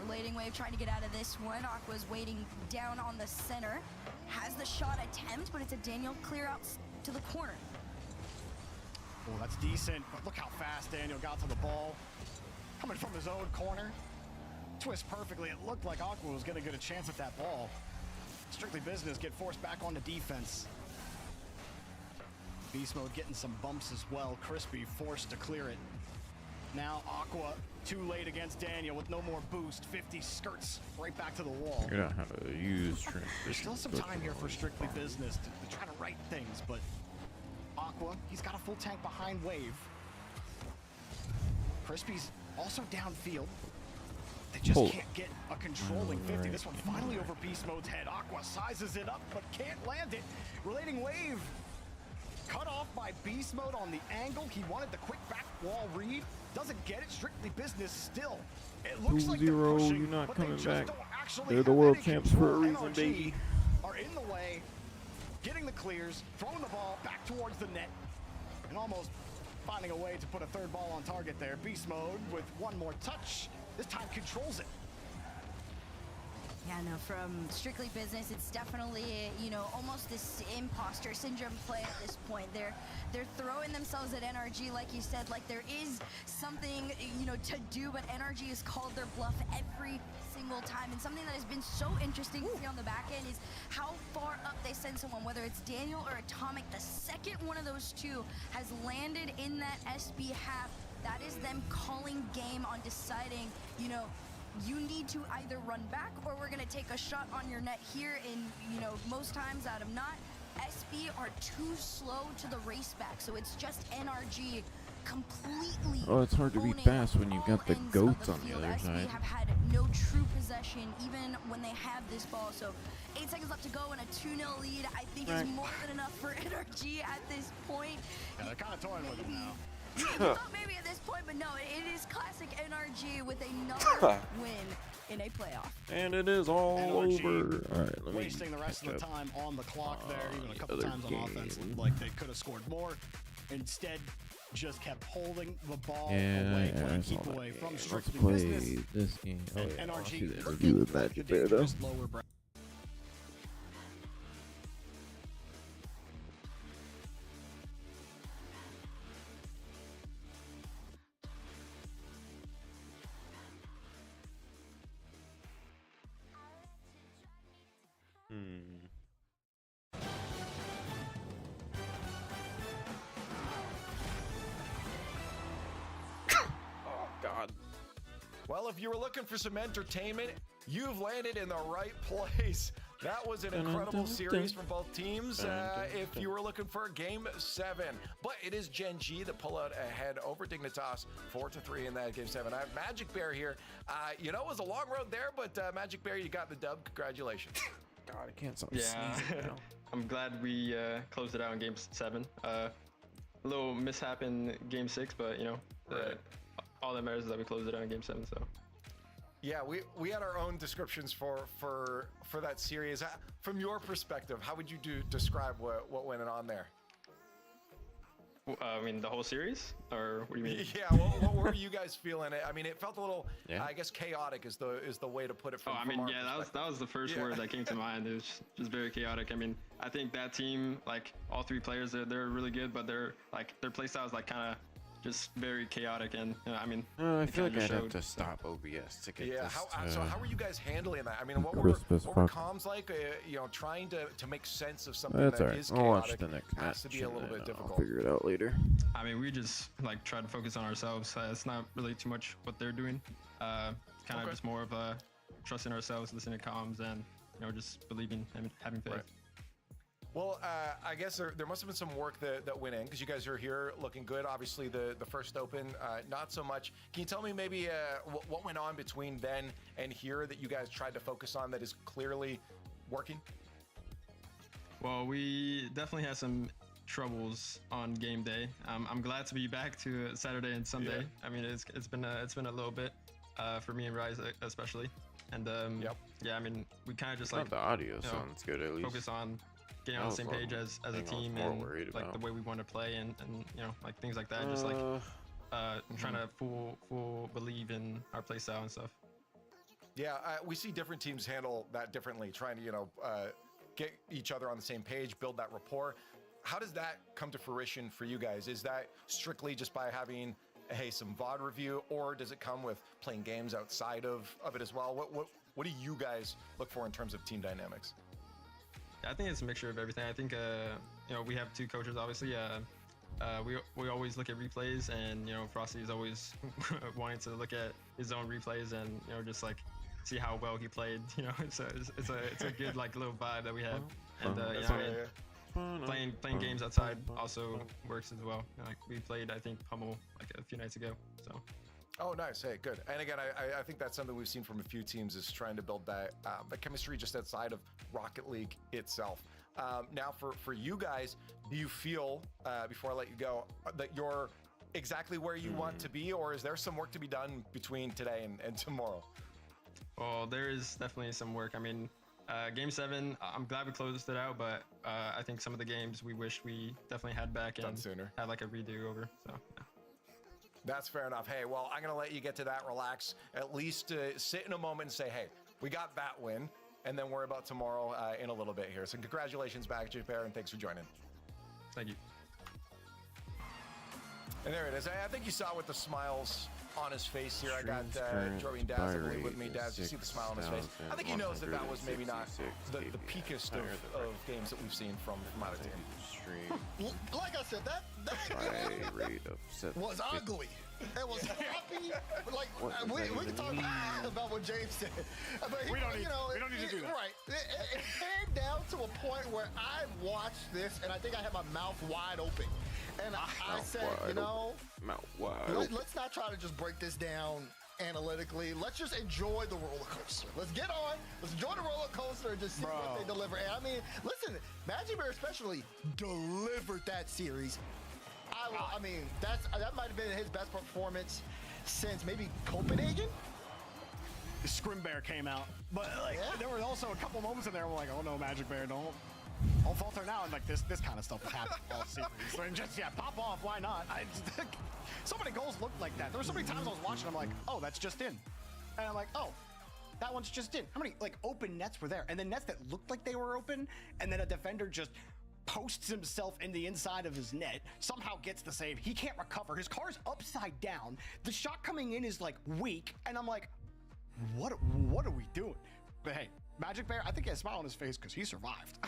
Relating Wave trying to get out of this one. Aqua's waiting down on the center. Has the shot attempt, but it's a Daniel clear out to the corner. Oh, that's decent, but look how fast Daniel got to the ball. Coming from his own corner. Twist perfectly. It looked like Aqua was going to get a chance at that ball. Strictly Business get forced back onto defense. Beast Mode getting some bumps as well. Crispy forced to clear it. Now Aqua too late against Daniel with no more boost. 50 skirts right back to the wall. Figured out how to use transition. There's still some time here for Strictly Business to try to right things, but Aqua, he's got a full tank behind Wave. Crispy's also downfield. They just Hold can't get a controlling 50. This one finally over Beast Mode's head. Aqua sizes it up, but can't land it. Relating wave cut off by Beast Mode on the angle. He wanted the quick back wall read. Doesn't get it. Strictly business still. It looks like they're 2-0, pushing, you're not but they coming just back. don't actually They're the have world any champs for a control. reason, NRG baby. are in the way, getting the clears, throwing the ball back towards the net, and almost finding a way to put a third ball on target there. Beast Mode with one more touch. This time controls it. Yeah, no, from Strictly Business, it's definitely, you know, almost this imposter syndrome play at this point. They're throwing themselves at NRG, like you said, like there is something, you know, to do, but NRG has called their bluff every single time. And something that has been so interesting to see on the back end is how far up they send someone, whether it's Daniel or Atomic. The second one of those two has landed in that SB half, that is them calling game on deciding, you know, you need to either run back or we're gonna take a shot on your net here. And you know, most times out of not, SB are too slow to the race back, so it's just NRG completely. Oh, it's hard to be owning fast when you've all got the ends of goats the on the field. other SB side. have had no true possession even when they have this ball. So 8 seconds left to go and a 2-0 lead, I think, is more than enough for NRG at this point. Yeah, they're kind of toying with him now. You thought maybe at this point, but no, it is classic NRG with another win in a playoff. And it is all NRG over. All right, let me wasting the rest of catch the up. time on the clock there, even a the couple other times on offense. game. Looked like they could have scored more. Instead, just kept holding the ball Yeah, away, yeah, playing I saw keep that away game. from Let's Strictly play Business. this game. Oh, And yeah, I'll see NRG the interview looking with like the Magic Bear, though. dangerous lower bracket. Oh, God. Well, if you were looking for some entertainment, you've landed in the right place. That was an incredible series from both teams. If you were looking for Game 7, but it is Gen G that pull out ahead over Dignitas 4-3 in that Game 7. I have Magic Bear here. You know, it was a long road there, but Magic Bear, you got the dub. Congratulations. God, I can't stop Yeah, sneezing now. I'm glad we closed it out in Game 7. A little mishap in Game 6, but you know, all that matters is that we closed it out in Game 7. So. Yeah, we had our own descriptions for that series. From your perspective, how would you describe what went on there? I mean, the whole series, or what do you mean? Yeah, what were you guys feeling? I mean, it felt a little, I guess, chaotic is the way to put it. From, I mean, from our yeah, perspective. that was the first word that came to mind. It was just very chaotic. I mean, I think that team, like all three players, they're really good, but their play style is like kind of just very chaotic. And I mean, I feel like kinda I'd have showed. to stop OBS to get Yeah, this so to how were you guys handling that? I mean, what were crisp as fuck. comms like? You know, trying to make sense of something That's that alright. is I'll watch chaotic the next match. has to be a little and bit then difficult. I'll figure it out later. I mean, we just like try to focus on ourselves. It's not really too much what they're doing. Kind of just more of trusting ourselves, listening to comms, and you know, just believing and having faith. Right. Well, I guess there must have been some work that went in because you guys are here looking good. Obviously, the first open, not so much. Can you tell me maybe what went on between then and here that you guys tried to focus on that is clearly working? Well, we definitely had some troubles on game day. I'm glad to be back to Saturday and Sunday. Yeah. I mean, it's been a little bit for me and Rise especially. And yeah, I mean, we kind of just like The audio know, sounds good at least. focus on getting on That the same was page one as a thing I was team more and worried like about. the way we want to play and you know, like things like that. Just like trying to full believe in our play style and stuff. Yeah, we see different teams handle that differently, trying to get each other on the same page, build that rapport. How does that come to fruition for you guys? Is that strictly just by having some VOD review, or does it come with playing games outside of it as well? What do you guys look for in terms of team dynamics? I think it's a mixture of everything. I think you know, we have two coaches obviously. We always look at replays, and you know, Frosty is always wanting to look at his own replays and you know, just like see how well he played. You know, it's a good like little vibe that we have. And you know, playing games outside also works as well. You know, like we played, I think, Pummel like a few nights ago. So Oh, nice. Hey, good. And again, I think that's something we've seen from a few teams is trying to build that chemistry just outside of Rocket League itself. Now, for you guys, do you feel, before I let you go, that you're exactly where you want to be, or is there some work to be done between today and tomorrow? Well, there is definitely some work. I mean, Game 7, I'm glad we closed it out, but I think some of the games we wish we definitely had back Done and sooner. had like a redo over. So, yeah. That's fair enough. Hey, well, I'm going to let you get to that, relax, at least sit in a moment and say, hey, we got that win, and then worry about tomorrow in a little bit here. So congratulations back, Bear, and thanks for joining. Thank you. And there it is. I think you saw with the smiles on his face here. I got Stream's Joey and Daz, I believe, with me. Daz, you see the smile on his face. I think he knows that that was maybe not the peakest of games that we've seen from either team. Stream Like I said, that by rate of 7. was ugly. It was happy. Like What does that we can even talk mean? about what James said, but We don't need- you know, we don't need to do that. Right. It came down to a point where I watched this and I think I had my mouth wide open, and I said, you know, Mouth wide. let's not try to just break this down analytically. Let's just enjoy the roller coaster. Let's get on. Let's enjoy the roller coaster and just see what they deliver. And I mean, listen, Magic Bear especially delivered that series. I mean, that might have been his best performance since maybe Copenhagen. Scrim Bear came out, but like Yeah. there were also a couple moments in there where like, oh no, Magic Bear, don't falter now, and like this kind of stuff was happening all season. So just pop off, why not? So many goals looked like that. There were so many times I was watching, I'm like, oh, that's just in, and I'm like, oh, that one's just in. How many like open nets were there, and then nets that looked like they were open, and then a defender just posts himself in the inside of his net, somehow gets the save. He can't recover. His car's upside down. The shot coming in is like weak, and I'm like, what are we doing? But hey, Magic Bear, I think he has a smile on his face because he survived.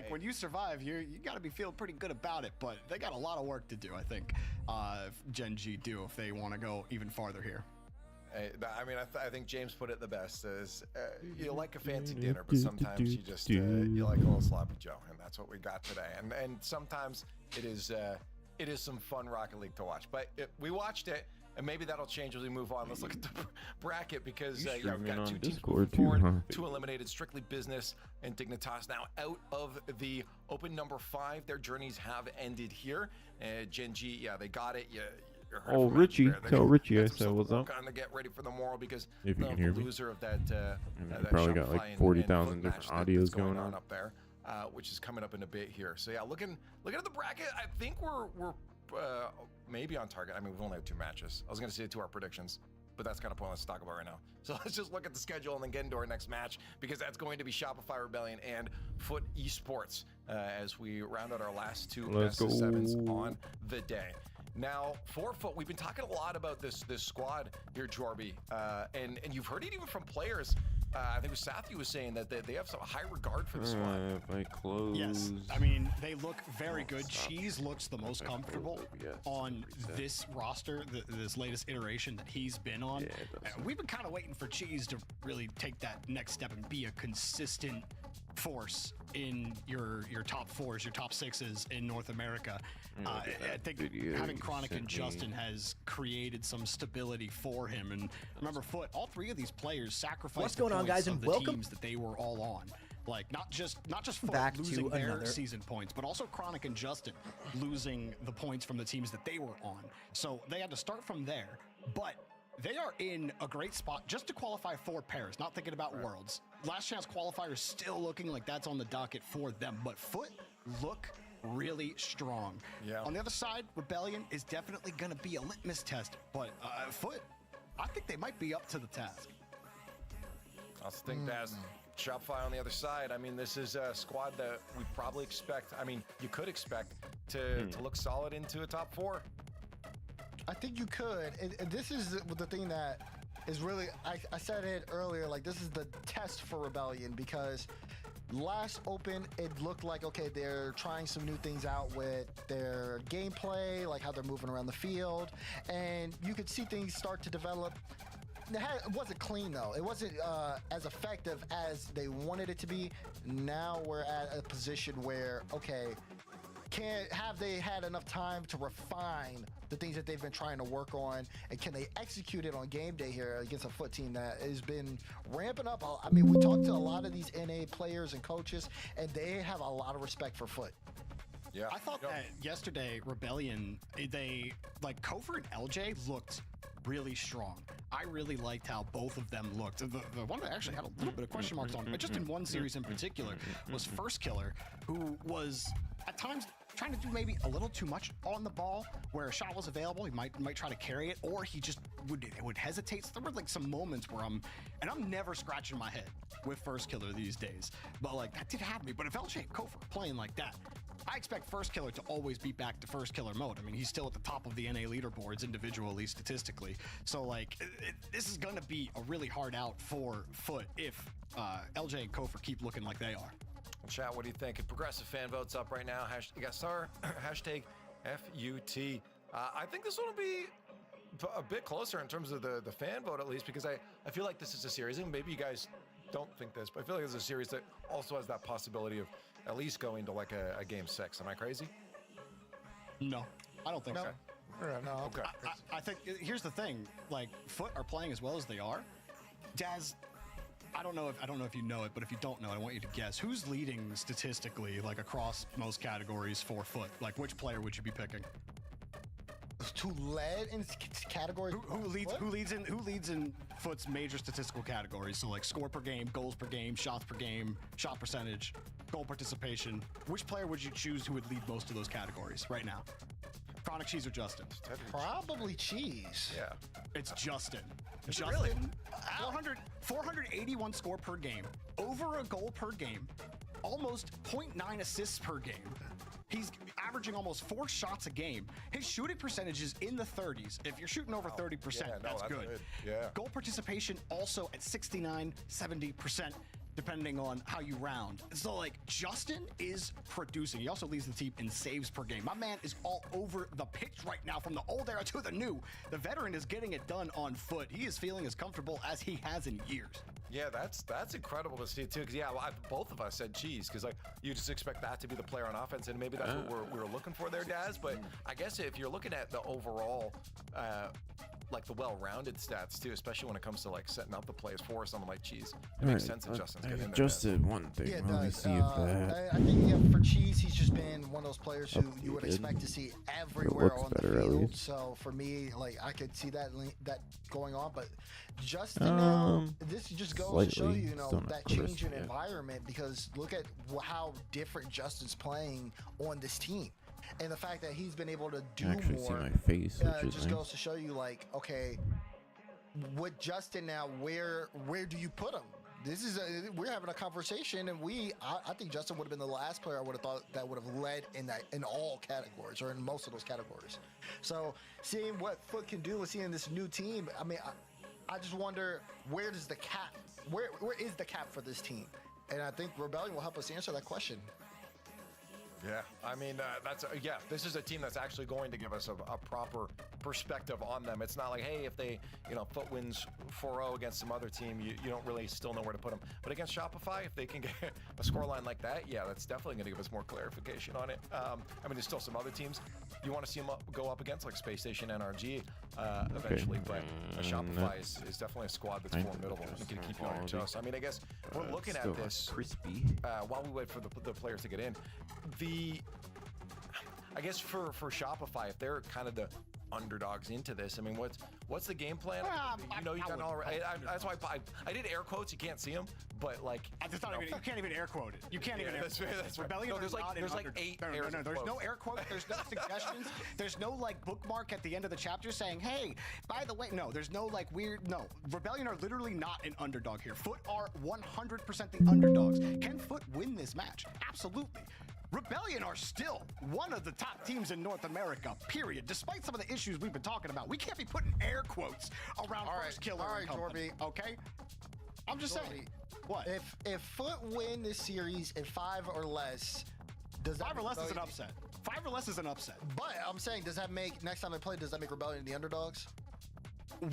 When you survive, you got to be feeling pretty good about it. But they got a lot of work to do, I think. Gen G do if they want to go even farther here. I mean, I think James put it the best. Is you like a fancy dinner, but sometimes you just you like a little sloppy Joe, and that's what we got today. And sometimes it is some fun Rocket League to watch. But we watched it, and maybe that'll change as we move on. Let's look at the bracket because we've got two teams moving forward, two eliminated, Strictly Business and Dignitas now out of the open number 5. Their journeys have ended here. Gen G, they got it. Oh, Richie, tell Richie I said what's up. Kind of get ready for the moral because If you can hear the me. loser of that, you probably got like 40,000 different audios going on up there, which is coming up in a bit here. So yeah, looking at the bracket, I think we're maybe on target. I mean, we've only had 2 matches. I was going to say 2 our predictions, but that's kind of pointless to talk about right now. So let's just look at the schedule and then get into our next match because that's going to be Shopify Rebellion and Foot Esports as we round out our last 2 best of 7s on the day. Now, for Foot, we've been talking a lot about this squad here, Jorby, and you've heard it even from players. I think it was Sathy was saying that they have some high regard for the squad. If I close. Yes, I mean, they look very good. Cheese looks the most comfortable on this roster, this latest iteration that he's been on. Yeah, it does. We've been kind of waiting for Cheese to really take that next step and be a consistent force in your top 4s, your top 6s in North America. I think having Chronic and Justin has created some stability for him. And remember, Foot, all 3 of these players sacrificed What's going on, guys, and the welcome teams that they were all on. Like not just Foot back losing to their another season points, but also Chronic and Justin losing the points from the teams that they were on. So they had to start from there, but they are in a great spot just to qualify for pairs, not thinking about Worlds. Last chance qualifiers still looking like that's on the docket for them, but Foot look really strong. Yeah. On the other side, Rebellion is definitely going to be a litmus test, but Foot, I think they might be up to the task. I think that's Shopify on the other side. I mean, this is a squad that we probably expect. I mean, you could expect to look solid into a top 4. I think you could. And this is the thing that is really, I said it earlier, like this is the test for Rebellion because last open, it looked like, okay, they're trying some new things out with their gameplay, like how they're moving around the field. And you could see things start to develop. It wasn't clean though. It wasn't as effective as they wanted it to be. Now we're at a position where, okay, have they had enough time to refine the things that they've been trying to work on, and can they execute it on game day here against a Foot team that has been ramping up? I mean, we talked to a lot of these NA players and coaches, and they have a lot of respect for Foot. Yeah. I thought that yesterday, Rebellion, they like Kofor and LJ looked really strong. I really liked how both of them looked. The one that actually had a little bit of question marks on, but just in one series in particular, was First Killer, who was at times trying to do maybe a little too much on the ball, where a shot was available, he might try to carry it, or he just would hesitate. So there were like some moments where I'm never scratching my head with First Killer these days, but like that did happen to me. But if LJ and Kofor are playing like that, I expect First Killer to always be back to First Killer mode. I mean, he's still at the top of the NA leaderboards individually, statistically. So, like, this is going to be a really hard out for Foot if LJ and Kofor keep looking like they are. Chat, what do you think? Progressive fan votes up right now. Hashtag FUT. I think this one will be a bit closer in terms of the fan vote, at least, because I feel like this is a series, and maybe you guys don't think this, but I feel like it's a series that also has that possibility of at least going to like a game 6. Am I crazy? No, I don't think so. No, Okay. I think here's the thing: like Foot are playing as well as they are. Daz, I don't know if you know it, but if you don't know it, I want you to guess who's leading statistically, like across most categories for Foot. Like, which player would you be picking? To lead in categories. Who leads in Foot's major statistical categories? So like score per game, goals per game, shots per game, shot percentage, goal participation. Which player would you choose who would lead most of those categories right now? Chronic, Cheese, or Justin? Probably Cheese. Yeah. It's Justin. Justin, really? 481 score per game, over a goal per game, almost 0.9 assists per game. He's averaging almost 4 shots a game. His shooting percentage is in the 30s. If you're shooting over 30%, that's good. Yeah. Goal participation also at 69, 70%, depending on how you round. So, like, Justin is producing. He also leads the team in saves per game. My man is all over the pitch right now, from the old era to the new. The veteran is getting it done on Foot. He is feeling as comfortable as he has in years. Yeah, that's incredible to see too. Because both of us said Cheese, because like you just expect that to be the player on offense, and maybe that's what we're looking for there, Daz. But I guess if you're looking at the overall, like the well-rounded stats too, especially when it comes to like setting up the plays for someone like Cheese, it makes sense that Justin's getting in there. Just one thing. Yeah, Let me does. see if that. I think for Cheese, he's just been one of those players who you would expect to see everywhere looks on the better, at field. least. So for me, like I could see that going on, but Justin now, this just goes to show slightly, you know still not that crisp change in yet. environment, because look at how different Justin's playing on this team. And the fact that he's been able to do Actually see more my face, which is just nice. goes to show you, like, okay, with Justin now, where do you put him? We're having a conversation, and I think Justin would have been the last player I would have thought that would have led in all categories, or in most of those categories. So seeing what Foot can do and seeing this new team, I mean, I just wonder, where is the cap for this team? And I think Rebellion will help us answer that question. Yeah, I mean, this is a team that's actually going to give us a proper perspective on them. It's not like, hey, if they, Foot wins 4-0 against some other team, you don't really still know where to put them. But against Shopify, if they can get a scoreline like that, yeah, that's definitely going to give us more clarification on it. I mean, there's still some other teams you want to see them go up against, like Space Station, NRG, eventually. But Shopify is definitely a squad that's formidable and can keep you on your toes. I mean, I guess we're looking at this crispy. while we wait for the players to get in. I guess for Shopify, if they're kind of the underdogs into this, I mean, what's the game plan? You've done all right. That's why I did air quotes. You can't see them, but like You can't even air quote it. You can't even. That's right. Rebellion. No, there's like 8. No. There's no air quote. There's no suggestions. There's no like bookmark at the end of the chapter saying, "Hey, by the way." No, there's no like weird. No, Rebellion are literally not an underdog here. Foot are 100% the underdogs. Can Foot win this match? Absolutely. Rebellion are still one of the top teams in North America, period. Despite some of the issues we've been talking about, we can't be putting air quotes around First Killer. All right, Jorby. Okay? I'm just saying. What? If Foot win this series in 5 or less, does that 5 or less is an upset. 5 or less is an upset. But I'm saying, does that make, next time they play, does that make Rebellion the underdogs?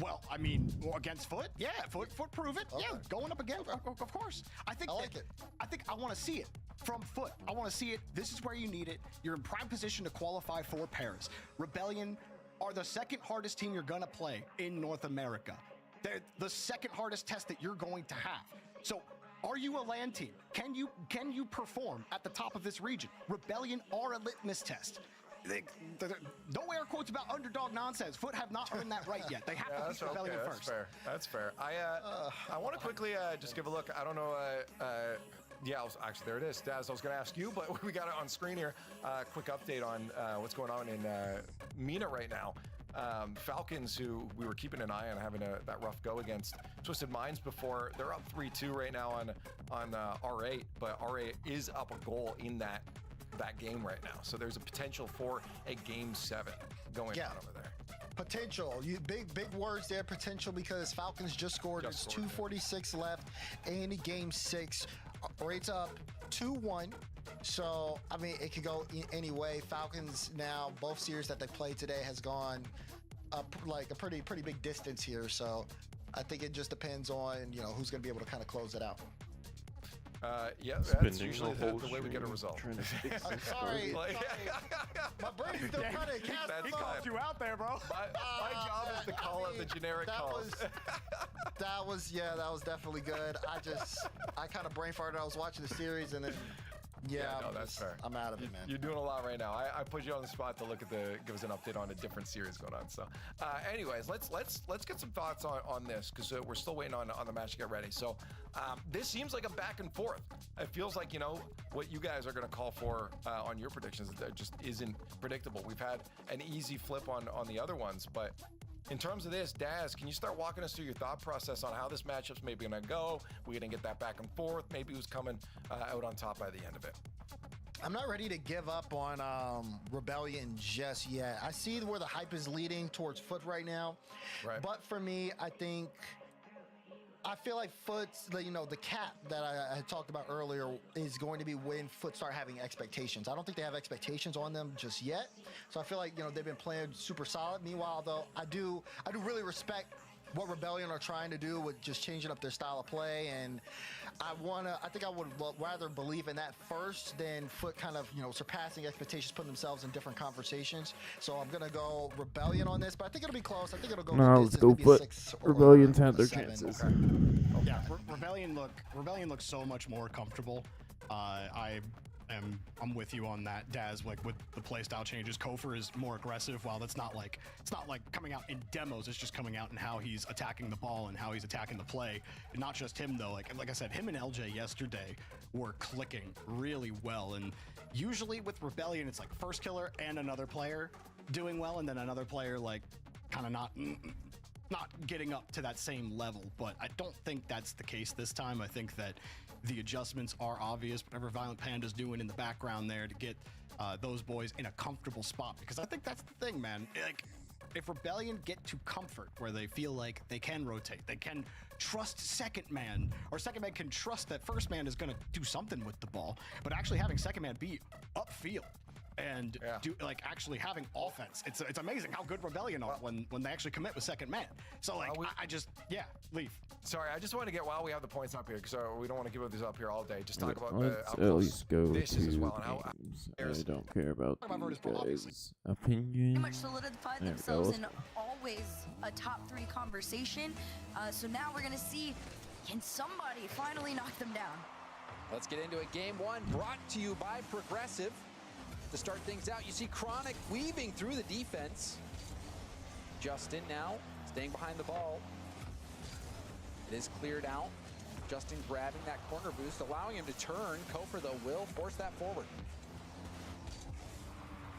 Well, I mean, against Foot, yeah, Foot prove it. Okay. Yeah, going up again, of course. I think I like it. I think I want to see it. from Foot. I want to see it. This is where you need it. You're in prime position to qualify for Paris. Rebellion are the second hardest team you're going to play in North America. They're the second hardest test that you're going to have. So are you a LAN team? Can you perform at the top of this region? Rebellion are a litmus test. No air quotes about underdog nonsense. Foot have not earned that right yet. They have to beat Rebellion first. That's fair. I want to quickly just give a look. I don't know. Actually, there it is. Daz, I was going to ask you, but we got it on screen here. Quick update on what's going on in MENA right now. Falcons, who we were keeping an eye on having that rough go against Twisted Minds before, they're up 3-2 right now on R8, but R8 is up a goal in that game right now. So there's a potential for a game 7 going on over there. Potential. Big words there, potential, because Falcons just scored. There's 2:46 left in game 6. Rates up 2-1. So, I mean, it could go any way. Falcons now, both series that they played today has gone up like a pretty big distance here. So I think it just depends on, who's going to be able to kind of close it out. That's usually the way we get a result. Sorry. My brain's still trying to cast. He called you out there, bro. My job is to call out the generic calls. That was definitely good. I kind of brain farted. I was watching the series and then. That's fair. I'm out of it, man. You're doing a lot right now. I put you on the spot to give us an update on a different series going on. So, anyways, let's get some thoughts on this, because we're still waiting on the match to get ready. So, this seems like a back and forth. It feels like what you guys are going to call for on your predictions. That just isn't predictable. We've had an easy flip on the other ones, but. In terms of this, Daz, can you start walking us through your thought process on how this matchup's maybe going to go? We're going to get that back and forth. Maybe who's coming out on top by the end of it? I'm not ready to give up on Rebellion just yet. I see where the hype is leading towards Foot right now. Right. But for me, I feel like Foot's, the cap that I had talked about earlier is going to be when Foot start having expectations. I don't think they have expectations on them just yet. So I feel like, they've been playing super solid. Meanwhile, though, I do really respect what Rebellion are trying to do with just changing up their style of play. And I think I would rather believe in that first than Foot kind of, surpassing expectations, putting themselves in different conversations. So I'm going to go Rebellion on this, but I think it'll be close. I think it'll go. No, let's go Foot. Rebellion's had their chances. Okay. Yeah, Rebellion looks so much more comfortable. I'm with you on that, Daz. Like with the playstyle changes, Kofor is more aggressive. While it's not like coming out in demos, it's just coming out in how he's attacking the ball and how he's attacking the play. And not just him though. Like I said, him and LJ yesterday were clicking really well. And usually with Rebellion, it's like first killer and another player doing well, and then another player like kind of not getting up to that same level. But I don't think that's the case this time. I think that the adjustments are obvious, whatever Violent Panda's doing in the background there to get those boys in a comfortable spot. Because I think that's the thing, man. Like, if Rebellion get to comfort where they feel like they can rotate, they can trust second man, or second man can trust that first man is going to do something with the ball, but actually having second man be upfield and actually having offense. It's amazing how good Rebellion are when they actually commit with second man. So leave. Sorry, I just want to get, while we have the points up here, because we don't want to give these up here all day. Just talk about Let's how at close least go this is as to well, and how games. I don't care about these guys' Pretty opinion. much solidified There we themselves go. in always a top 3 conversation. So now we're going to see, can somebody finally knock them down? Let's get into it. Game 1 brought to you by Progressive. To start things out, you see Chronic weaving through the defense. Justin now staying behind the ball. It is cleared out. Justin grabbing that corner boost, allowing him to turn. Kofor, though, will force that forward.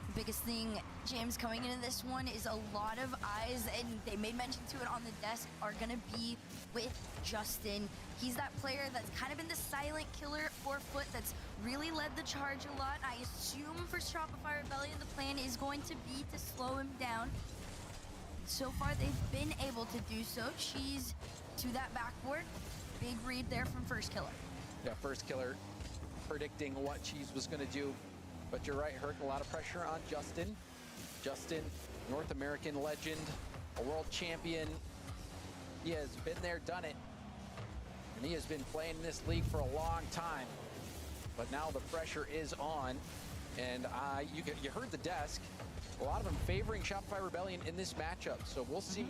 The biggest thing, James, coming into this one is a lot of eyes, and they made mention to it on the desk, are going to be with Justin. He's that player that's kind of been the silent killer for Foot that's really led the charge a lot. I assume for Shopify Rebellion, the plan is going to be to slow him down. So far, they've been able to do so. Cheese to that backboard. Big read there from First Killer. Yeah, First Killer predicting what Cheese was going to do. But you're right, Herc, a lot of pressure on Justin. Justin, North American legend, a world champion. He has been there, done it. And he has been playing in this league for a long time. but now the pressure is on. And you heard the desk. A lot of them favoring Shopify Rebellion in this matchup. So we'll see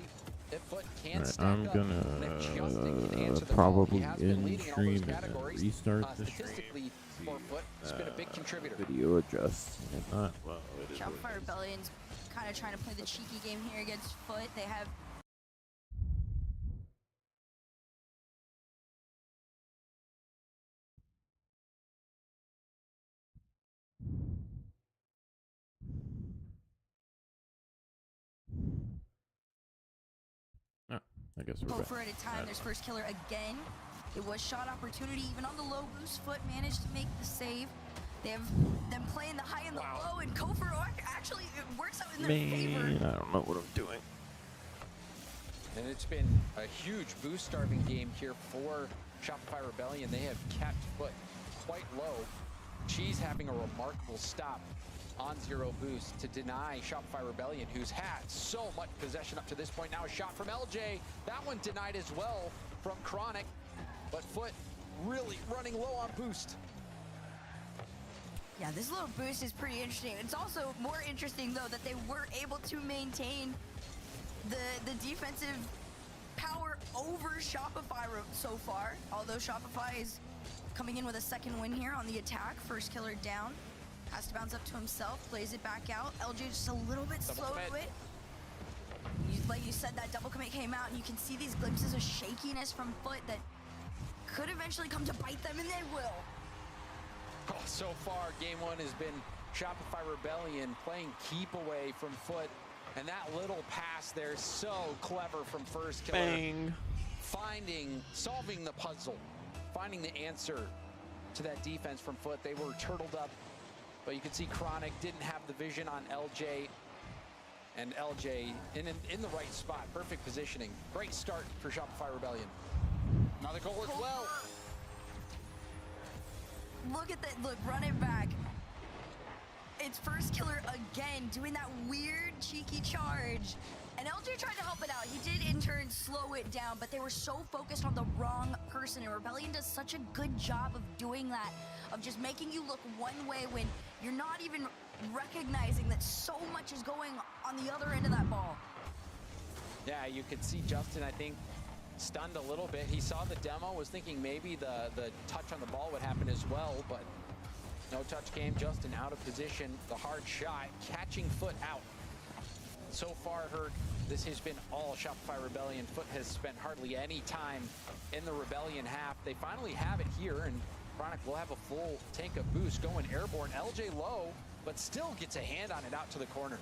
if Foot can stack I'm up. And if Justin can answer the call. probably He has been end leading in all those stream and categories. restart the stream. Statistically, for Foot, it's been a big contributor. Video adjust. And not, well, it is what it Shopify is. Rebellion's kind of trying to play the cheeky game here against Foot. They have Oh, I guess we're back. Gopher at a time. There's first killer again. It was shot opportunity. Even on the low boost, Foot managed to make the save. They have them playing the high and the low, and Gopher actually it works out in their favor. Man, I don't know what I'm doing. And it's been a huge boost starving game here for Shopify Rebellion. They have kept Foot quite low. Cheese having a remarkable stop on 0 boost to deny Shopify Rebellion, who's had so much possession up to this point. Now a shot from LJ. That one denied as well from Chronic, but Foot really running low on boost. Yeah, this little boost is pretty interesting. It's also more interesting, though, that they were able to maintain the defensive power over Shopify so far. Although Shopify is coming in with a second win here on the attack. First killer down. Has to bounce up to himself, plays it back out. LJ just a little bit slow to it. Like you said, that double commit came out, and you can see these glimpses of shakiness from Foot that could eventually come to bite them, and they will. Oh, so far, game 1 has been Shopify Rebellion playing keep away from Foot. And that little pass there, so clever from first killer. Bang. Solving the puzzle, finding the answer to that defense from Foot. They were turtled up, but you can see Chronic didn't have the vision on LJ. And LJ in the right spot, perfect positioning. Great start for Shopify Rebellion. Another goal as well. Look at that, look, run it back. It's first killer again, doing that weird, cheeky charge. And LJ tried to help it out. He did, in turn, slow it down, but they were so focused on the wrong person. And Rebellion does such a good job of doing that, of just making you look one way when you're not even recognizing that so much is going on the other end of that ball. Yeah, you could see Justin, I think, stunned a little bit. He saw the demo, was thinking maybe the touch on the ball would happen as well, but no touch came. Justin out of position, the hard shot, catching Foot out. So far, this has been all Shopify Rebellion. Foot has spent hardly any time in the Rebellion half. They finally have it here, and Chronic will have a full tank of boost going airborne. LJ low, but still gets a hand on it out to the corner.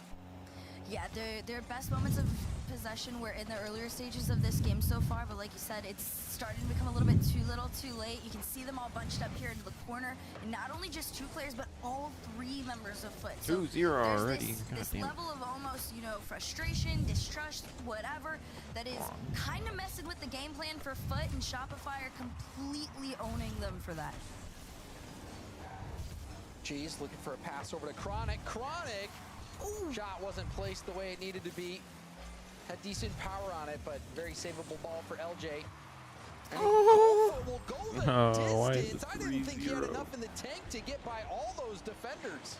Yeah, their best moments of possession were in the earlier stages of this game so far, but like you said, it's starting to become a little bit too little, too late. You can see them all bunched up here into the corner, and not only just 2 players, but all 3 members of Foot. So 2-0 there's already. This level of almost, frustration, distrust, whatever, that is kind of messing with the game plan for Foot, and Shopify are completely owning them for that. Cheese looking for a pass over to Chronic. Chronic! Ooh. Shot wasn't placed the way it needed to be. Had decent power on it, but very savable ball for LJ. And will go the distance. I didn't think he had enough in the tank to get by all those defenders.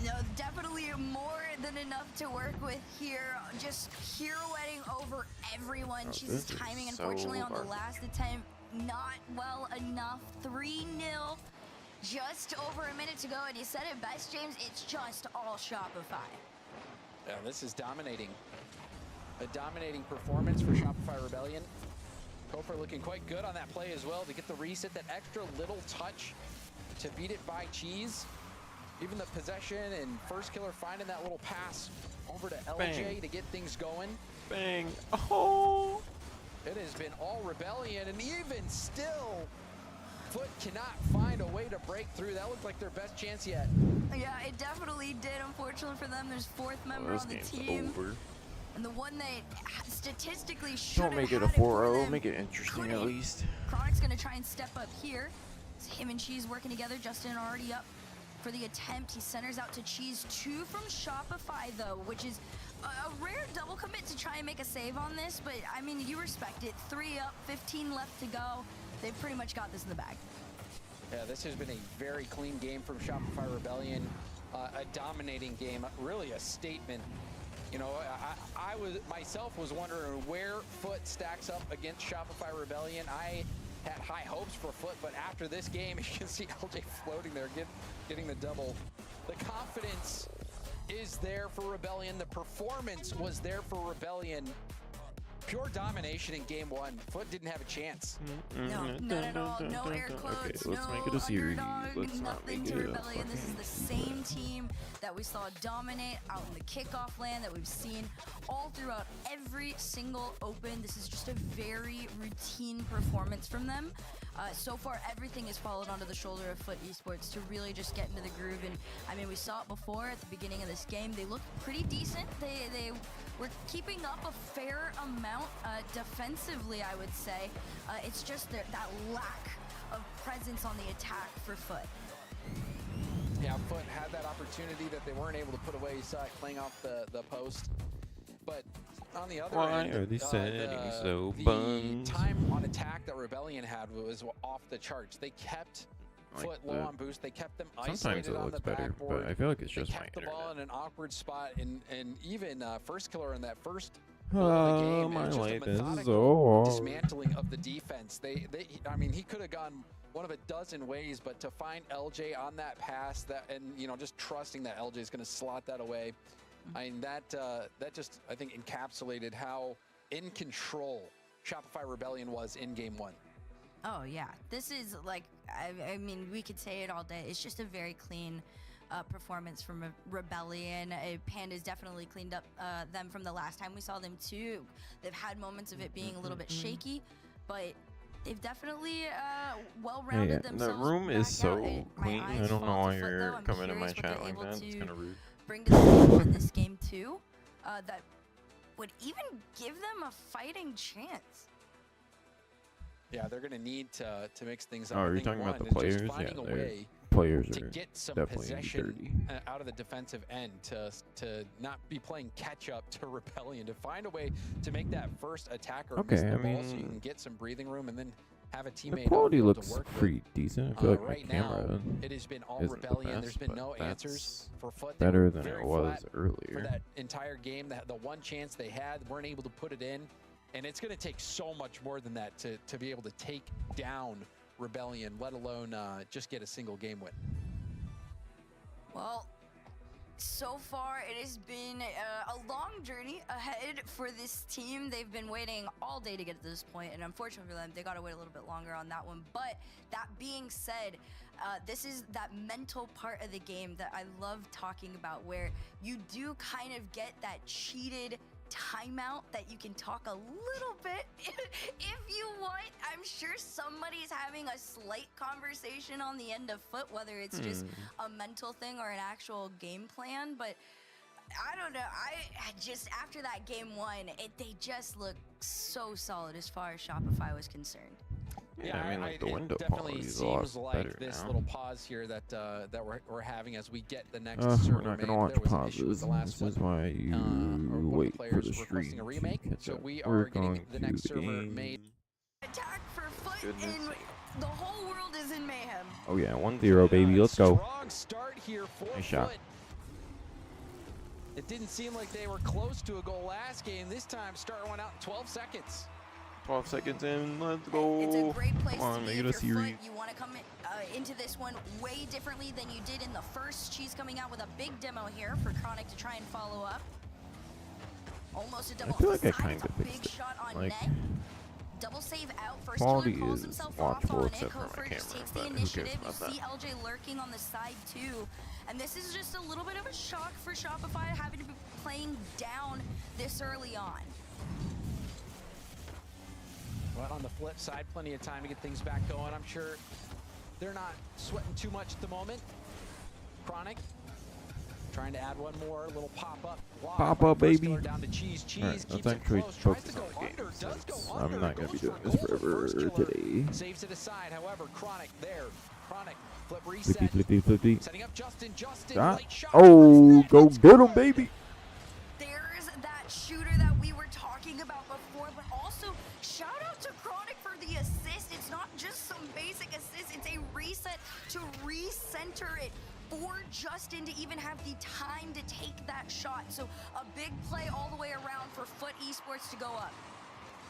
No, definitely more than enough to work with here. Just pirouetting over everyone. She's timing, unfortunately, on the last attempt, not well enough. 3-0. Just over a minute to go, and you said it best, James, it's just all Shopify. Yeah, this is dominating. A dominating performance for Shopify Rebellion. Gopher looking quite good on that play as well to get the reset, that extra little touch to beat it by Cheese. Even the possession and first killer finding that little pass over to LJ to get things going. Bang. Oh! It has been all Rebellion, and even still, Foot cannot find a way to break through. That looked like their best chance yet. Yeah, it definitely did. Unfortunately for them, there's 4th member on the team. Over. And the one that statistically should Don't make it a 4-0. Make it interesting at least. Chronic's going to try and step up here. It's him and Cheese working together. Justin already up for the attempt. He centers out to Cheese. 2 from Shopify, though, which is a rare double commit to try and make a save on this. But, I mean, you respect it. 3 up, 15 left to go. They've pretty much got this in the bag. Yeah, this has been a very clean game from Shopify Rebellion. A dominating game, really a statement. You know, I myself was wondering where Foot stacks up against Shopify Rebellion. I had high hopes for Foot, but after this game, you can see LJ floating there, getting the double. The confidence is there for Rebellion. The performance was there for Rebellion. Pure domination in game one. Foot didn't have a chance. No, not at all. No air quotes. Okay, let's no make it a series. underdog, Let's not nothing make to it a Rebellion. This is the same team that we saw dominate out in the kickoff land that we've seen all throughout every single open. This is just a very routine performance from them. So far, everything is followed onto the shoulder of Foot Esports to really just get into the groove. And I mean, we saw it before at the beginning of this game. They looked pretty decent. They were keeping up a fair amount defensively, I would say. It's just that lack of presence on the attack for Foot. Yeah, Foot had that opportunity that they weren't able to put away. You saw it playing off the post. But on the other Why end, are they setting so the buns? time on attack that Rebellion had was off the charts. They kept Like Foot low on boost. They kept them Sometimes isolated it on looks the better, backboard. but I feel like it's They just my kept the ball internet. in an awkward spot, and even First Killer in that first goal of the game, it My was just a life is methodical so hard. dismantling of the defense. I mean, he could have gone one of a dozen ways, but to find LJ on that pass, and just trusting that LJ is going to slot that away, I mean, that just, I think, encapsulated how in control Shopify Rebellion was in game one. Oh yeah, this is like, I mean, we could say it all day. It's just a very clean performance from Rebellion. Panda's definitely cleaned up them from the last time we saw them too. They've had moments of it being a little bit shaky, but they've definitely well-rounded Hey, themselves. the room is back out. so My clean. eyes I don't know fall why to Foot, you're though. I'm coming to my curious what they're chat like able that. It's to kind of rude. bring to the table in this game too. That would even give them a fighting chance. Yeah, they're going to need to mix things up. Oh, I are you think talking about one the is just players? Yeah, finding a they're way players to are get some definitely possession dirty. out of the defensive end, to not be playing catch up to Rebellion, to find a way to make that first attacker miss Okay, the I ball so you mean, can get some breathing room and then have a The teammate quality able looks to work with. pretty decent. I feel like my Right now, camera it has been all isn't the Rebellion. There's best, been but no answers that's for Foot. They were better than very it was flat for earlier. that entire game. The one chance they had, weren't able to put it in. And it's going to take so much more than that to be able to take down Rebellion, let alone just get a single game win. Well, so far it has been a long journey ahead for this team. They've been waiting all day to get to this point, and unfortunately for them, they got to wait a little bit longer on that one. But that being said, this is that mental part of the game that I love talking about, where you do kind of get that cheated timeout that you can talk a little bit if you want. I'm sure somebody's having a slight conversation on the end of Foot, whether it's just a mental thing or an actual game plan. But I don't know. I just, after that game one, they just look so solid as far as Shopify was concerned. Yeah, I mean, like the it window definitely quality is a lot seems like better this now. little pause here that we're having as we get the next We're server not made. gonna watch There was an issue with pauses. the last This is one. why you One of wait for players the stream requesting a remake, to catch so up. we We're are getting going the to next the server game. made. Attack for Foot, Goodness and sake. the whole world is in mayhem. Oh yeah, 1-0, baby. Let's go. Strong start here for Nice shot. Foot. It didn't seem like they were close to a goal last game. This time, Star went out in 12 seconds. 12 seconds in. Let's go. It's a great place Come on, to make be it if a you're series. Foot. You want to come into this one way differently than you did in the first. She's coming out with a big demo here for Chronic to try and follow up. Almost a double. feel like I offside. kinda It's a big fixed it. shot on Like, net. Double save out. First quality killer calls is himself watchable off on except it. for my Kofor just camera, takes but the who cares initiative. You about that? see LJ lurking on the side too. And this is just a little bit of a shock for Shopify having to be playing down this early on. But on the flip side, plenty of time to get things back going. I'm sure they're not sweating too much at the moment. Chronic trying to add one more little pop-up. block Pop by up, First baby. Killer down to Cheese. Cheese Alright, keeps let's it actually close, tries focus to go on the game. under, does go since under. I'm not gonna be goes doing for this goal for forever First Killer. today. Saves it aside. However, Chronic there. Chronic flip Flippy, reset. flippy, flippy. Setting up Justin. Justin, Ah. late shot. Oh, go get him, baby. There's that shooter that we were talking about before, but also shout out to Chronic for the assist. It's not just some basic assist, it's a reset to recenter it for Justin to even have the time to take that shot. So a big play all the way around for Foot Esports to go up.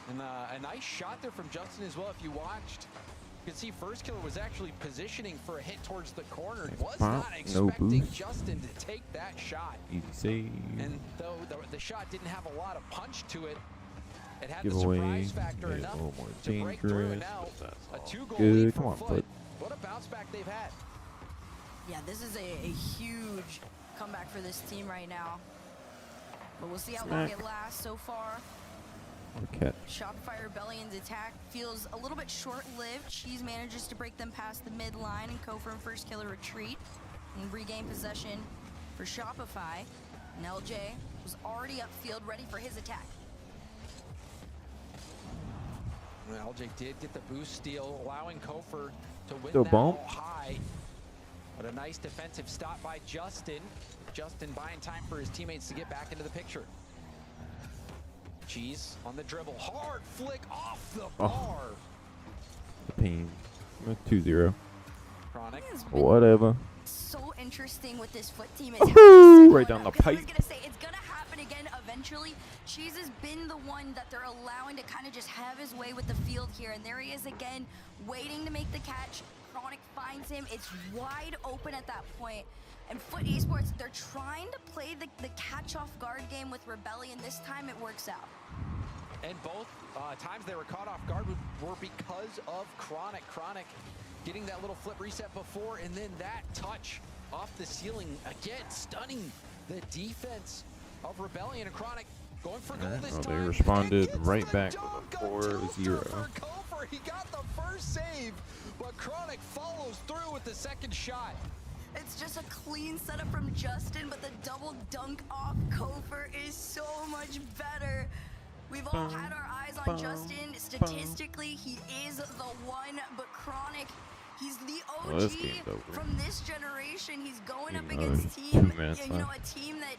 And a nice shot there from Justin as well. If you watched, you can see First Killer was actually positioning for a hit towards the corner. Was not expecting Justin to take that shot. Easy save. And though the shot didn't have a lot of punch to it, it had Give the away, surprise factor made it enough a little more to break through. And dangerous, now but that's a all 2-goal good. lead Come for on, Foot. Foot. What a bounce back they've had. Yeah, this is a huge comeback for this team right now. But we'll see how long it lasts so far. Catch. Shopify Rebellion's attack feels a little bit short-lived. Cheese manages to break them past the midline, and Kofor and First Killer retreat and regain possession for Shopify. And LJ was already upfield, ready for his attack. Well, LJ did get the boost steal, allowing Kofor to win The that bump. ball high. But a nice defensive stop by Justin. Justin buying time for his teammates to get back into the picture. Cheese on the dribble. Hard flick off the bar. The pain. 2-0. Chronic. Whatever. So interesting with this Foot team is Woohoo! Right down the because I was pipe. gonna say it's gonna happen again eventually. Cheese has been the one that they're allowing to kind of just have his way with the field here, and there he is again, waiting to make the catch. Chronic finds him. It's wide open at that point. And Foot Esports, they're trying to play the catch-off guard game with Rebellion. This time it works out. And both times they were caught off guard were because of Chronic. Chronic getting that little flip reset before, and then that touch off the ceiling. Again, stunning the defense of Rebellion. And Chronic going for goal this Well, time. they responded and gets right the back dunk, with a a 4-0. twofer for Kofor. He got the first save, but Chronic follows through with the second shot. It's just a clean setup from Justin, but the double dunk off Kofor is so much better. We've all had our eyes on Justin. Statistically, he is the one, but Chronic, he's the OG Well, this game's over. from this generation. He's going up Another against 2 team, minutes you know, left. a team that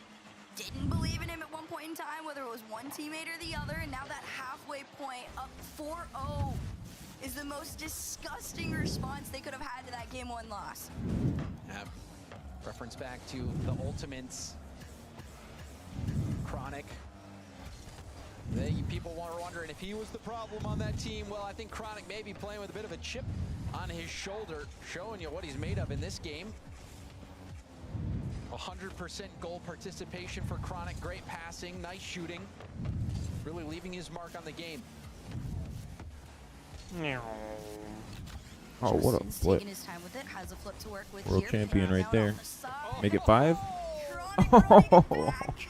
didn't believe in him at one point in time, whether it was one teammate or the other, and now that halfway point up 4-0 is the most disgusting response they could have had to that game 1 loss. Reference back to the Ultimates. Chronic. People were wondering if he was the problem on that team. Well, I think Chronic may be playing with a bit of a chip on his shoulder, showing you what he's made of in this game. 100% goal participation for Chronic. Great passing, nice shooting. Really leaving his mark on the game. Oh, what a Justin's flip. taking his time with it, has a flip to work with World here, champion figuring right out there. on the side. Make it 5? Chronic running it back.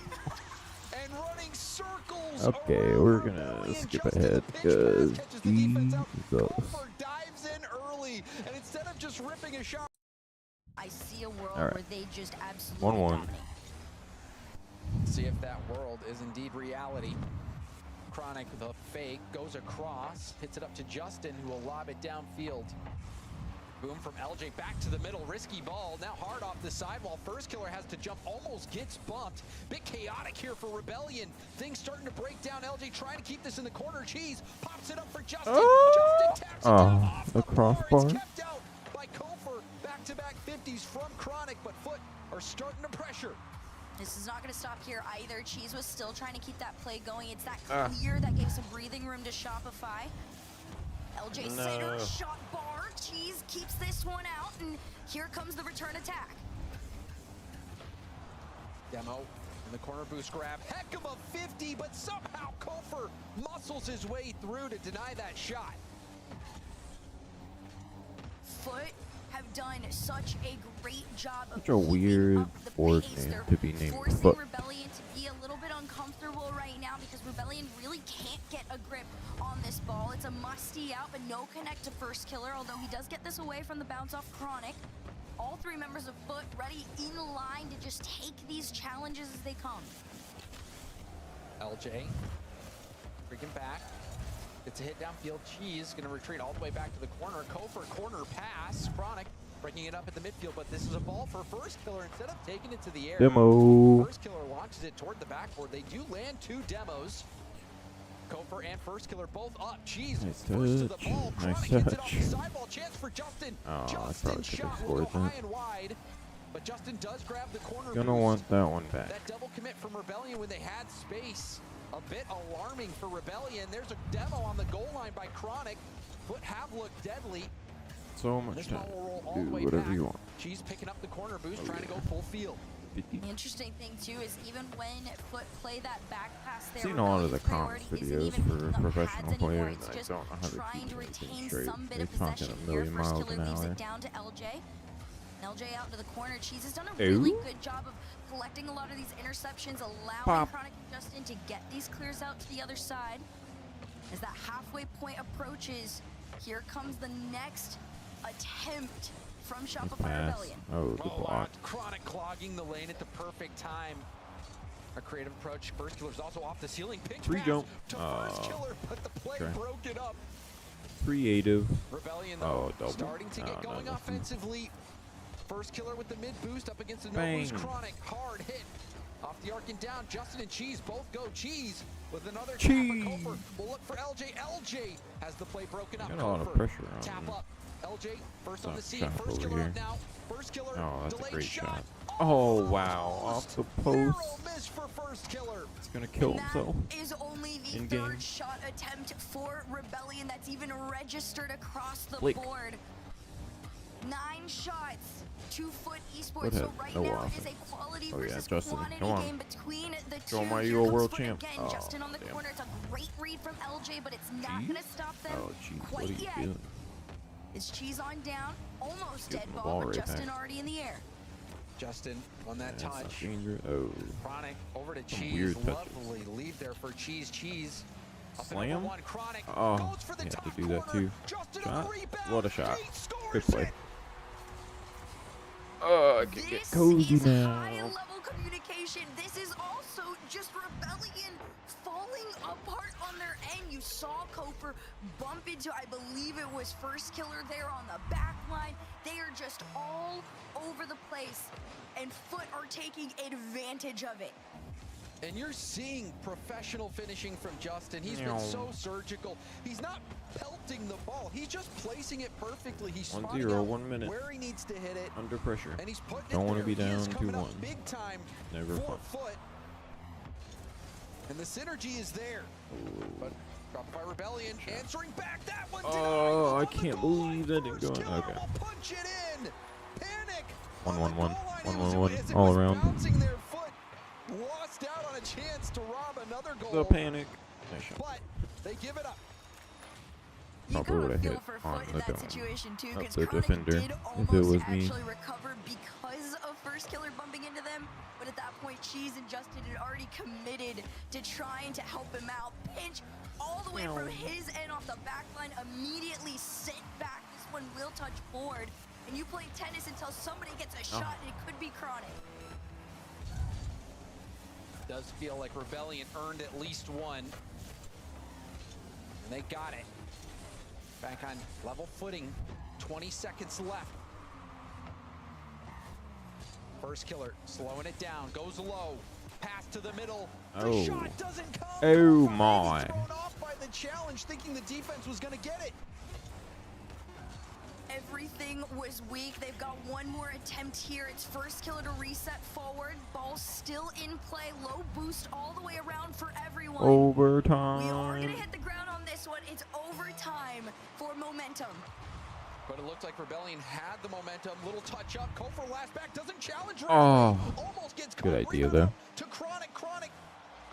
And running circles. Okay, around we're Rebellion. gonna skip Justin, the ahead pinch pass because catches the defense out. Jesus. Kofor dives in early, and instead of just ripping a shot. I see a world All right. where they just absolutely 1-1. dominate. See if that world is indeed reality. Chronic, the fake, goes across, hits it up to Justin, who will lob it downfield. Boom from LJ back to the middle, risky ball, now hard off the sidewall. First Killer has to jump, almost gets bumped. Bit chaotic here for Rebellion. Things starting to break down. LJ trying to keep this in the corner. Cheese pops it up for Justin. Justin taps it down off the bar. crossbar. It's kept out by Kofor. Back-to-back 50s from Chronic, but Foot are starting to pressure. This is not going to stop here either. Cheese was still trying to keep that play going. It's that clear that gave some breathing room to Shopify. LJ center shot bar. Cheese keeps this one out, and here comes the return attack. Demo in the corner boost grab. Heck of a 50, but somehow Kofor muscles his way through to deny that shot. Foot have done such a great job of Such a weird keeping up the board pace. name They're to be named forcing Foot. Rebellion to be a little bit uncomfortable right now because Rebellion really can't get a grip on this ball. It's a musty out, but no connect to First Killer, although he does get this away from the bounce off Chronic. All 3 members of Foot ready in line to just take these challenges as they come. LJ freaking back. It's a hit downfield. Cheese going to retreat all the way back to the corner. Kofor corner pass. Chronic breaking it up at the midfield, but this is a ball for First Killer. Instead of taking it to the air, Demo. First Killer launches it toward the backboard. They do land 2 demos. Kofer and First Killer both up. Cheese Nice first to the touch. ball. Nice Chronic gets it off touch. the sideball. Chance for Justin. Oh, I Justin probably should have shot will go scored high that. and wide. But Justin does grab the corner Gonna boost. want that one back. That double commit from Rebellion when they had space. A bit alarming for Rebellion. There's a demo on the goal line by Chronic. Foot have looked deadly. So much This time. ball will roll all Do the way whatever back. you want. She's picking up the corner boost, Oh, trying to yeah. go full field. The interesting thing too is even when Foot play that back pass there, Seen a lot of the Rebellion's comms priority isn't videos even for picking up professional pads anymore, players. it's I just don't know how to trying keep to anything retain straight. some bit They of talking possession a here. million First miles Killer an leaves hour. it down to LJ. LJ out to the corner. Cheese has done a really good job of collecting a lot of these interceptions, allowing Pop. Chronic and Justin to get these clears out to the other side. As that halfway point approaches, here comes the next attempt from Nice Shopify pass. Rebellion. Oh, good block. Chronic clogging the lane at the perfect time. A creative approach. First Killer's also off the ceiling. Pitch Free pass jump. to First Killer, but the play okay. broke it up. Creative. Rebellion, though, Oh, double. starting to get Oh, going no. offensively. First Killer with the mid boost up against the no Bang. boost. Chronic, hard hit. Off the arc and down. Justin and Cheese both go. Cheese with another Cheese. tap for Kofer. We'll look for LJ. LJ has the play broken up. Got a lot of Kofer, pressure on tap him. up. LJ first on Not the scene. shot First over Killer here. up now. First Killer. Oh, that's a delayed great shot. shot. Oh, wow. Post. Off the Narrow post. miss for First Killer. He's gonna kill And himself. that is only the In-game. third shot attempt for Rebellion that's even registered across the Flick. board. 9 shots, 2 Foot Go Esports. ahead. So right No now waffle. it is a quality Oh, yeah, versus Justin, quantity come on. game between the Show two. 'em why Here you a comes world Foot champ. again. Oh, Justin on the damn. corner. It's a great read from LJ, but it's not Cheese? going to stop them Oh, jeez. What are quite you yet. doing? Is Cheese on down? Almost Give dead him the ball, ball but right Justin back. already in the air. Justin on that That's not touch. dangerous. Oh. Chronic over to Some Cheese. weird touches. Lovely lead there for Cheese. Cheese. Up in Slam? number 1. Chronic Oh, goes for the he had top to do that corner. too. Justin Shot? on the rebound. What a shot. He scores Good play. it. I can get This cozy is now. high-level communication. This is also just Rebellion falling apart on their end. You saw Kofer bump into, I believe it was First Killer there on the back line. They are just all over the place, and Foot are taking advantage of it. And you're seeing professional finishing from Justin. He's been so surgical. He's not pelting the ball. He's just placing it perfectly. He's 1-0, spotting out 1 minute. where he needs to hit it. Under pressure. And he's putting Don't it want to there. be He is down coming up 2-1. big time Never for fun. Foot. And the synergy is there. But dropped by Rebellion, answering back. That one denied. Oh, I On the can't goal line. believe that didn't go First in. Killer Okay. will punch it in. Panic. 1-1-1. On the goal line. It was- 1-1-1. as it All was around. bouncing their foot. Lost out on a chance to rob another goal. The panic. Nice shot. But they give it up. You Probably gotta would've feel hit for on Foot in the that dome situation too, of because the Chronic defender, did if it almost was me. actually recover because of First Killer bumping into them. But at that point, Cheese and Justin had already committed to trying to help him out. Pinch all the way from his end off the back line, immediately sent back. This one will touch board. And you play tennis until somebody gets a shot, and it could be Chronic. Does feel like Rebellion earned at least one. And they got it. Back on level footing. 20 seconds left. First Killer slowing it down. Goes low. Pass to the middle. The Oh. shot doesn't come. Oh, He's my. thrown off by the challenge, thinking the defense was going to get it. Everything was weak. They've got one more attempt here. It's First Killer to reset forward. Ball still in play. Low boost all the way around for everyone. We are Overtime. going to hit the ground on this one. It's overtime for momentum. But it looked like Rebellion had the momentum. Little touch up. Kofor last back. Doesn't challenge. Oh. Almost gets Good caught. idea, Rebound though. up to Chronic. Chronic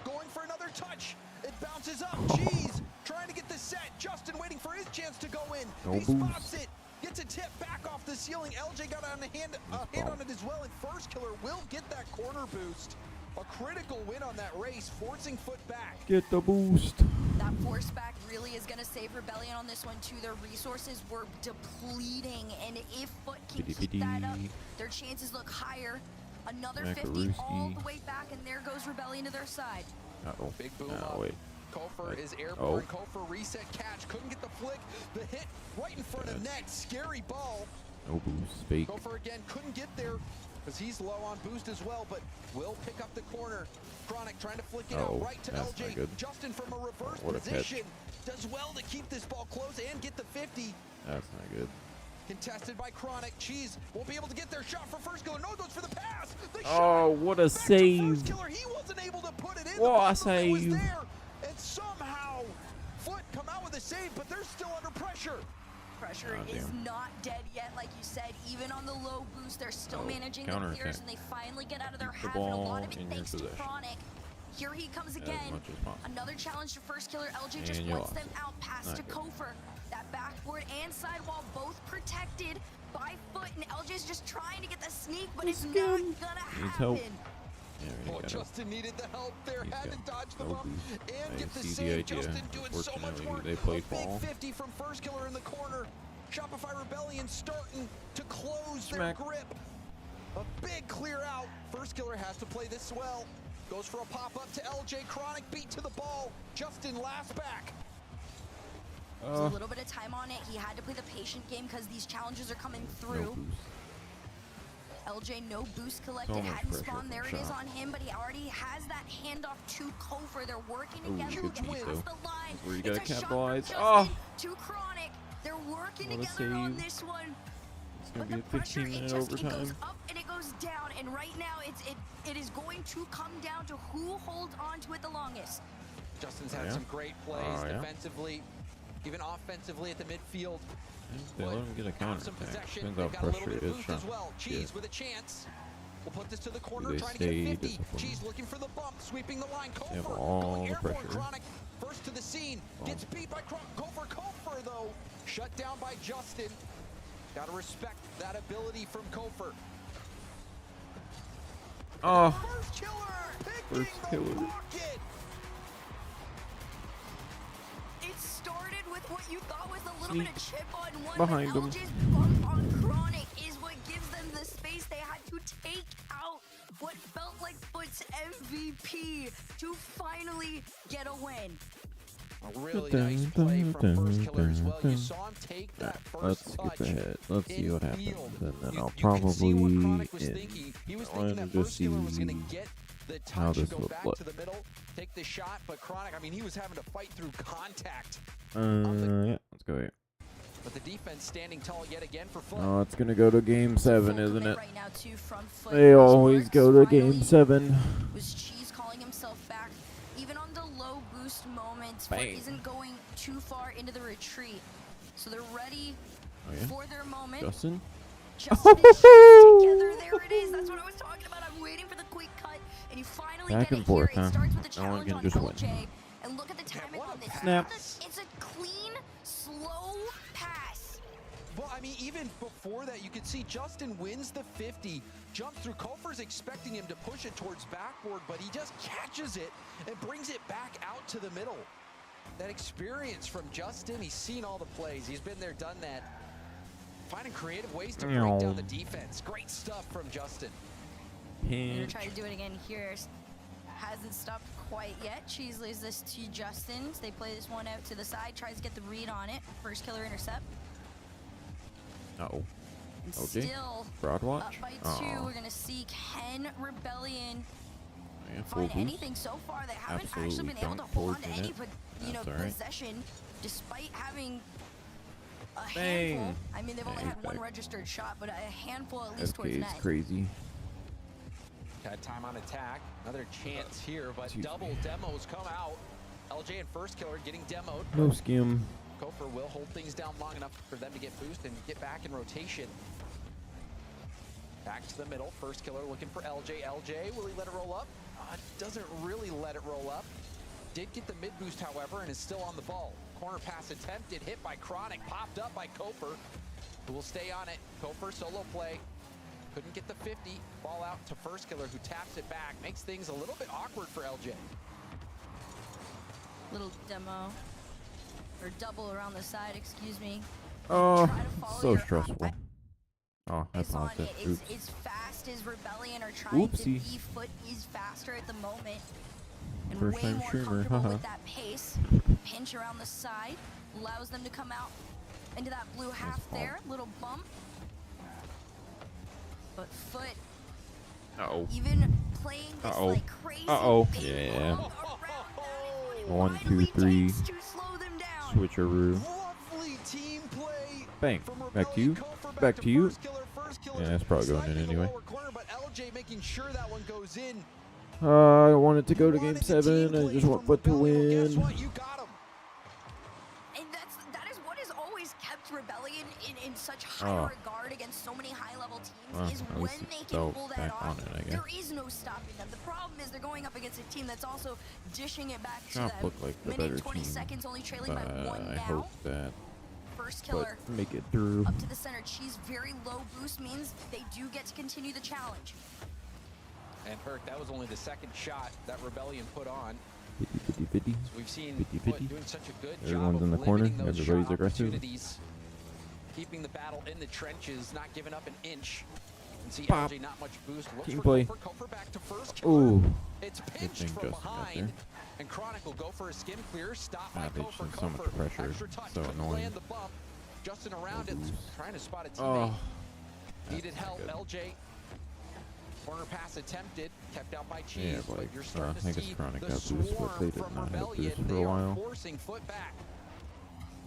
going for another touch. It bounces up. Cheese trying to get the set. Justin waiting for his chance to go in. No He boost. spots it. Gets a tip back off the ceiling. LJ got on a hand on it as well. And First Killer will get that corner boost. A critical win on that race, forcing Foot back. Get the boost. That force back really is going to save Rebellion on this one too. Their resources were depleting, and if Foot can keep that up, their chances look higher. Another 50 all the way back, and there goes Rebellion to their side. Uh-oh. Big boom Oh, up. wait. Kofor Right. is airborne. Oh. Kofor reset catch. Couldn't get the flick. The hit right in front of Good. net. Scary ball. No boost. Fake. Kofor again couldn't get there. because he's low on boost as well, but will pick up the corner. Chronic trying to flick it Oh, out right to that's not LJ. good. Justin from a reverse What a catch. position does well to keep this ball close and get the 50. That's not good. Contested by Chronic. Cheese won't be able to get their shot for first killer. No, it goes for the pass. The Oh, shot what a back to save. First killer. He wasn't able to put it in. What a The bumper was save. there, and somehow Foot come out with a save, but they're still under pressure. Pressure Oh, is damn. not dead yet, like you said. Even on the low boost, they're still Oh, managing the counterattack. clears, and they finally get out of their Keep the half. And a ball lot of it in your thanks to possession. Chronic. Here he comes As again. much as possible. Another challenge to first killer. LJ just And you wants lost them it. out pass Not to good. Kofer. That backboard and sidewall both protected by Foot, and LJ's just trying to get the sneak, but it's not gonna Needs happen. help. Yeah, we Oh, got it. Justin needed the help there. He's Had to got dodge the no bump boost. and I get the see the save. idea. Justin doing so much Unfortunately, work. they played A big ball. 50 from first killer in the corner. Shopify Rebellion starting to close their Smack. grip. A big clear out. First killer has to play this well. Goes for a pop up to LJ. Chronic beat to the ball. Justin last back. There's a little bit of time on it. He had to play the patient game because these challenges are coming No through. boost. LJ, no boost collected, So much hadn't pressure spawned. There from it is Shop. on him, but he already has that handoff to Kofer. They're working Ooh, together. good They cheese, pass though. the line. Where you It's gotta a shot from capitalize. Justin Oh! to Chronic. They're working What a together on save. this one. It's gonna But be the a pressure, 15-minute it goes overtime. up and it goes down. And right now, it is going to come down to who holds on to it the longest. Justin's Oh, had yeah? some great plays Oh, yeah? defensively, even offensively at the midfield. They let him get a Have counter some attack. possession. Depends They've how got a little pressure bit of is boost from. as well. Cheese with a chance. We'll put this to the corner, they trying to stay get 50. disciplined? Cheese looking for the bump, sweeping the line. They have Kofer all going the airborne. pressure. Chronic first to the scene. Gets beat by Kofer. Kofer, though, shut down by Justin. Got to respect that ability from Kofer. Oh, First killer! Picking First the killer. pocket! It started with what you thought was a little bit of chip on one, Behind but him. LJ's bump on Chronic is what gives them the space. They had to take out what felt like Foot's MVP to finally get a win. A really nice play from first killer as well. You saw him take that let's first skip touch ahead. Let's see in what happens, field. and then I'll You can see what probably Chronic was end. thinking. He was I thinking wanted that to first killer was going see to get the how touch and this go would back look. to the middle, take the shot, but Chronic, I mean, he was having to fight through contact. Yeah, let's go here. But the defense standing tall yet again for Foot. Oh, it's gonna go to game 7, Full isn't commit it? Right now too from Foot. They always Works go to finally game 7. Was Cheese calling himself back. Even on the low boost moments, Foot Bang. isn't going too far into the retreat. So they're ready Oh, yeah? for their moment. Justin? Justin and Cheese together. There it is. That's what I was talking about. I'm waiting for the quick cut, and you finally Back get and it forth, here. huh? It starts with a No one challenge can on just win. LJ, and look at the timing what a on this. Snap. It's a clean, slow pass. Well, I mean, even before that, you could see Justin wins the 50, jumps through. Kofer's expecting him to push it towards backboard, but he just catches it and brings it back out to the middle. That experience from Justin, he's seen all the plays. He's been there, done that. Finding creative ways to break down the defense. Great stuff from Justin. They're gonna Pinch. try to do it again here. Hasn't stopped quite yet. Cheese lays this to Justin. They play this one out to the side. Tries to get the read on it. First killer intercept. Uh-oh. And LJ? still Broad up watch? by 2. Aw. We're gonna see Can Rebellion Yeah, full find boost. anything so far. They haven't actually Absolutely been able to don't hold on to torch in any it. That's all right. possession, despite having a Bang. handful. I mean, they've only Yeah, had one back. registered shot, but a handful at least towards FK is net. crazy. Had time on attack. Another chance here, but Excuse double me. demos come out. LJ and first killer getting demoed. No skim. Kofer will hold things down long enough for them to get boost and get back in rotation. Back to the middle. First killer looking for LJ. LJ, will he let it roll up? Doesn't really let it roll up. Did get the mid boost, however, and is still on the ball. Corner pass attempted, hit by Chronic, popped up by Kofer, who will stay on it. Kofer solo play. Couldn't get the 50. Ball out to first killer, who taps it back. Makes things a little bit awkward for LJ. Little demo. Or double around the side, excuse me. Oh, Try to follow so your stressful. Oh, I eyes on paused it. it. Oops. As fast as Rebellion are trying to Oopsie. be. Foot is faster at the moment. And First way time more streamer, comfortable haha. with that pace. Pinch around the side. Allows them to come out into that blue half ball. there. Little bump. But Foot Uh-oh. Even playing this Uh-oh. like crazy Uh-oh. ping Yeah. pong around that, it 1, 2, finally 3. takes to slow them down. Switcheroo. Lovely team play. Bang. From Back to you. Rebellion Kofor Back to you. First killer, Yeah, that's probably going in sniping the anyway. lower corner, but LJ making sure that one goes in. I wanted to go to Wanted game the 7. team I play just want from Foot to Rebellion. Well, guess win. what? You got him. And that is what has always kept Rebellion in such high regard against so many high-level teams, is at when least they it's can so pull that back off, on it, I guess. there is no stopping them. The problem is they're going up against a team that's also dishing it back to Chop them. looked like the Minute better 20 team, seconds, only trailing by but one I now. hope that First killer Foot make it through. up to the center. Cheese very low boost means they do get to continue the challenge. And Herc, that was only the second shot that Rebellion put on. 50-50. So we've seen 50-50. Foot doing such a good Everyone's job in the of corner. limiting those Everybody's shot aggressive. opportunities, keeping the battle in the trenches, not giving up an inch. And see Pop. LJ not much boost. Looks Team for play. Kofor back to first killer. Ooh. It's Good pinched thing from Justin got behind. there. And Chronic will go for a skim clear. Stop by Savage Kofor. and so much Kofor. pressure. Extra touch. So couldn't annoying. land the bump. Justin around it, boost. trying to spot a teammate. Oh. Needed help. good. LJ. Corner pass attempted, kept out by Cheese, Yeah, but like, you're starting to I guess see Chronic the got boost, but swarm they did from not have Rebellion. boost for They a are while. forcing Foot back.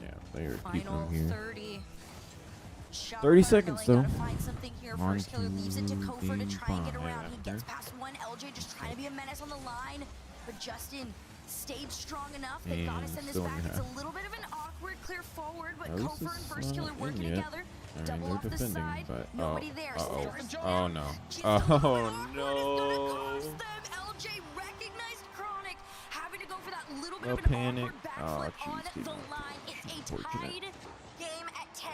Yeah, they are keeping Final them here. 30. Shot 30 by seconds, Rebellion, though. gotta find something here. One, First killer leaves it to two, Kofor to try and get three, around. five. He gets past one. LJ just trying to be a menace on the line, but Justin stayed strong enough. They gotta And send this still back. in It's a half. little bit of an awkward clear forward, but At least Kofor and it's First Killer not working in yet. together. I mean, Double they're off the defending, side. but Nobody there. uh-oh. Stars Oh, down. no. Just a little bit Oh, awkward. It's gonna no. cost them. LJ recognized Chronic, having to go for that little bit No of an panic. awkward Oh, backflip on jeez, the dude. line. It's a Unfortunate. tied game at 10.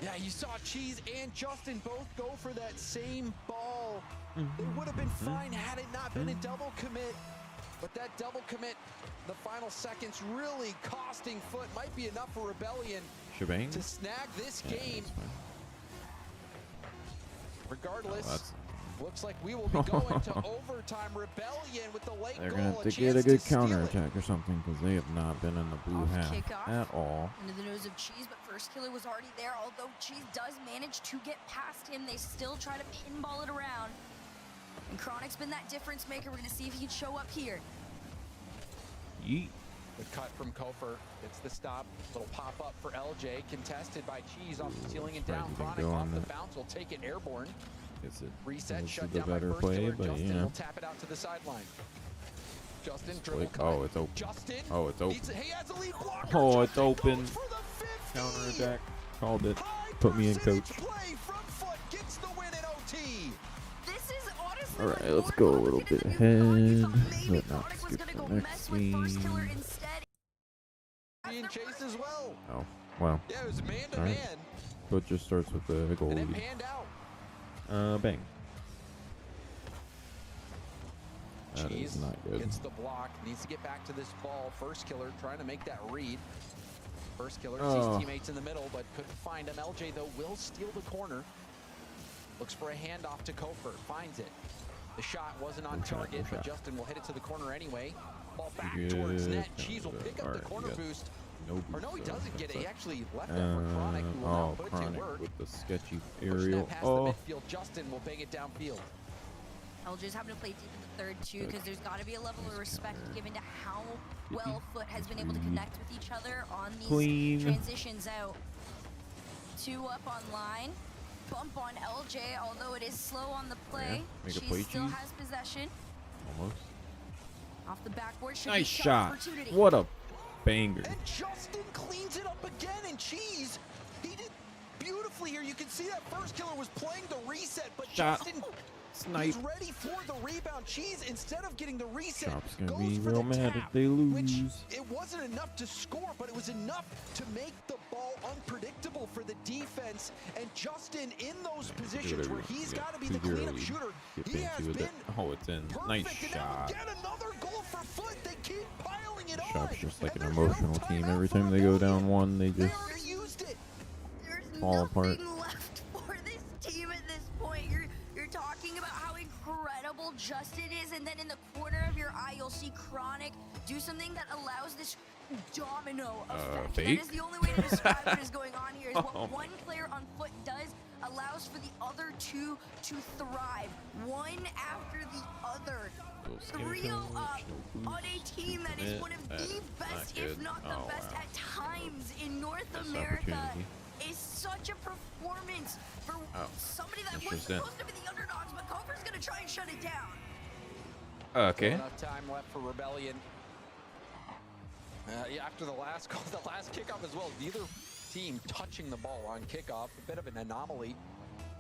Yeah, you saw Cheese and Justin both go for that same ball. Mm-hmm. It would have been fine had it not been a double commit. But that double commit, the final seconds really costing Foot. Might be enough for Rebellion Shebang? to snag this Yeah, game. that's fine. Regardless, that's- looks like we will be going to overtime. Rebellion with the late They're goal. going to have to chance get a good steal it. counterattack or something because they have not been in the blue Off half kickoff. at all. Into the nose of Cheese, but First Killer was already there. Although Cheese does manage to get past him, they still try to pinball it around. And Chronic's been that difference maker. We're going to see if he can show up here. Yeet. The cut from Kofor. It's the stop. Little pop up for LJ. Contested by Cheese off the ceiling and surprised down. he didn't Chronic go off on the that. bounce. Will take it airborne. It's it. Reset, This shut is the down by better First play, Killer. but Justin you know. will tap it out to the sideline. Justin dribble Like, cut. oh, it's open. Justin. Oh, it's open. He has a lead blocker. Oh, it's Justin open. goes for the 50. Counterattack. Called it. High Put me in, percentage coach. Play from Foot gets the win in OT. This is honestly All right, like let's more go a little complicated bit than you ahead. thought. You thought maybe But not Chronic was skip gonna the go next mess with First Killer scene. instead. Being chased as well. Oh, wow. Yeah, it was man to All right. man. But just starts with the goal And it lead. panned out. Bang. That Cheese is not good. gets the block, needs to get back to this ball. First Killer trying to make that read. First Killer Oh. sees teammates in the middle, but couldn't find him. LJ, though, will steal the corner. Looks for a handoff to Kofor, finds it. The shot wasn't on Good shot, target, good but shot. Justin will hit it to the corner anyway. Ball back Good. towards net. That Cheese will was pick good. up the Alright, corner we got boost. No Or no, he boost, so doesn't get it. that's He a- actually left that for Chronic, who will oh, now put it to Chronic work. with the sketchy Pushing aerial. that past Oh, the midfield. Justin will bang it downfield. LJ's having to play deep in the third too, because there's got to be a level of Nice respect counter. given to how well Foot has been able to connect with each other on these Clean. transitions out. 2 up on line. Bump on LJ, although it is slow on the play. Make a She play, still Cheese. has possession. almost. Off the backboard. Should Nice be shot. opportunity. What a banger. And Justin cleans it up again, and Cheese, he did beautifully here. You can see that First Killer was playing the reset, but Shot. Justin, Snipe. he's ready for the rebound. Cheese, instead of getting the reset, Shop's gonna goes be for real the mad tap, if they which lose. it wasn't enough to score, but it was enough to make the ball unpredictable for the defense. And Justin, in those positions where he's got to be the 2-0 cleanup lead. shooter, Get he fancy has with been it. Oh, it's in. perfect. Nice And now shot. again, another goal for Foot. They keep piling it on. Shop's just like And an there's no emotional team. timeout Every for time they go Rebellion. down one, they They just already used it. There's fall nothing apart. left for this team at this point. You're talking about how incredible Justin is, and then in the corner of your eye, you'll see Chronic do something that allows this domino effect. fake? That is the only way to describe what is going on here. Is what Oh. one player on Foot does allows for the other two to thrive, one after the other. Skin 3-0 coach, up no on a boost, team that is one of That's the not best, if good. not the Oh, best wow. at times in North Missed America. opportunity. Is such a performance for Oh, somebody that that's was just it. supposed to be the underdogs, but Kofer's gonna try and shut it down. Okay. Enough time left for Rebellion. Yeah, after the last goal, the last kickoff as well. Neither team touching the ball on kickoff. A bit of an anomaly.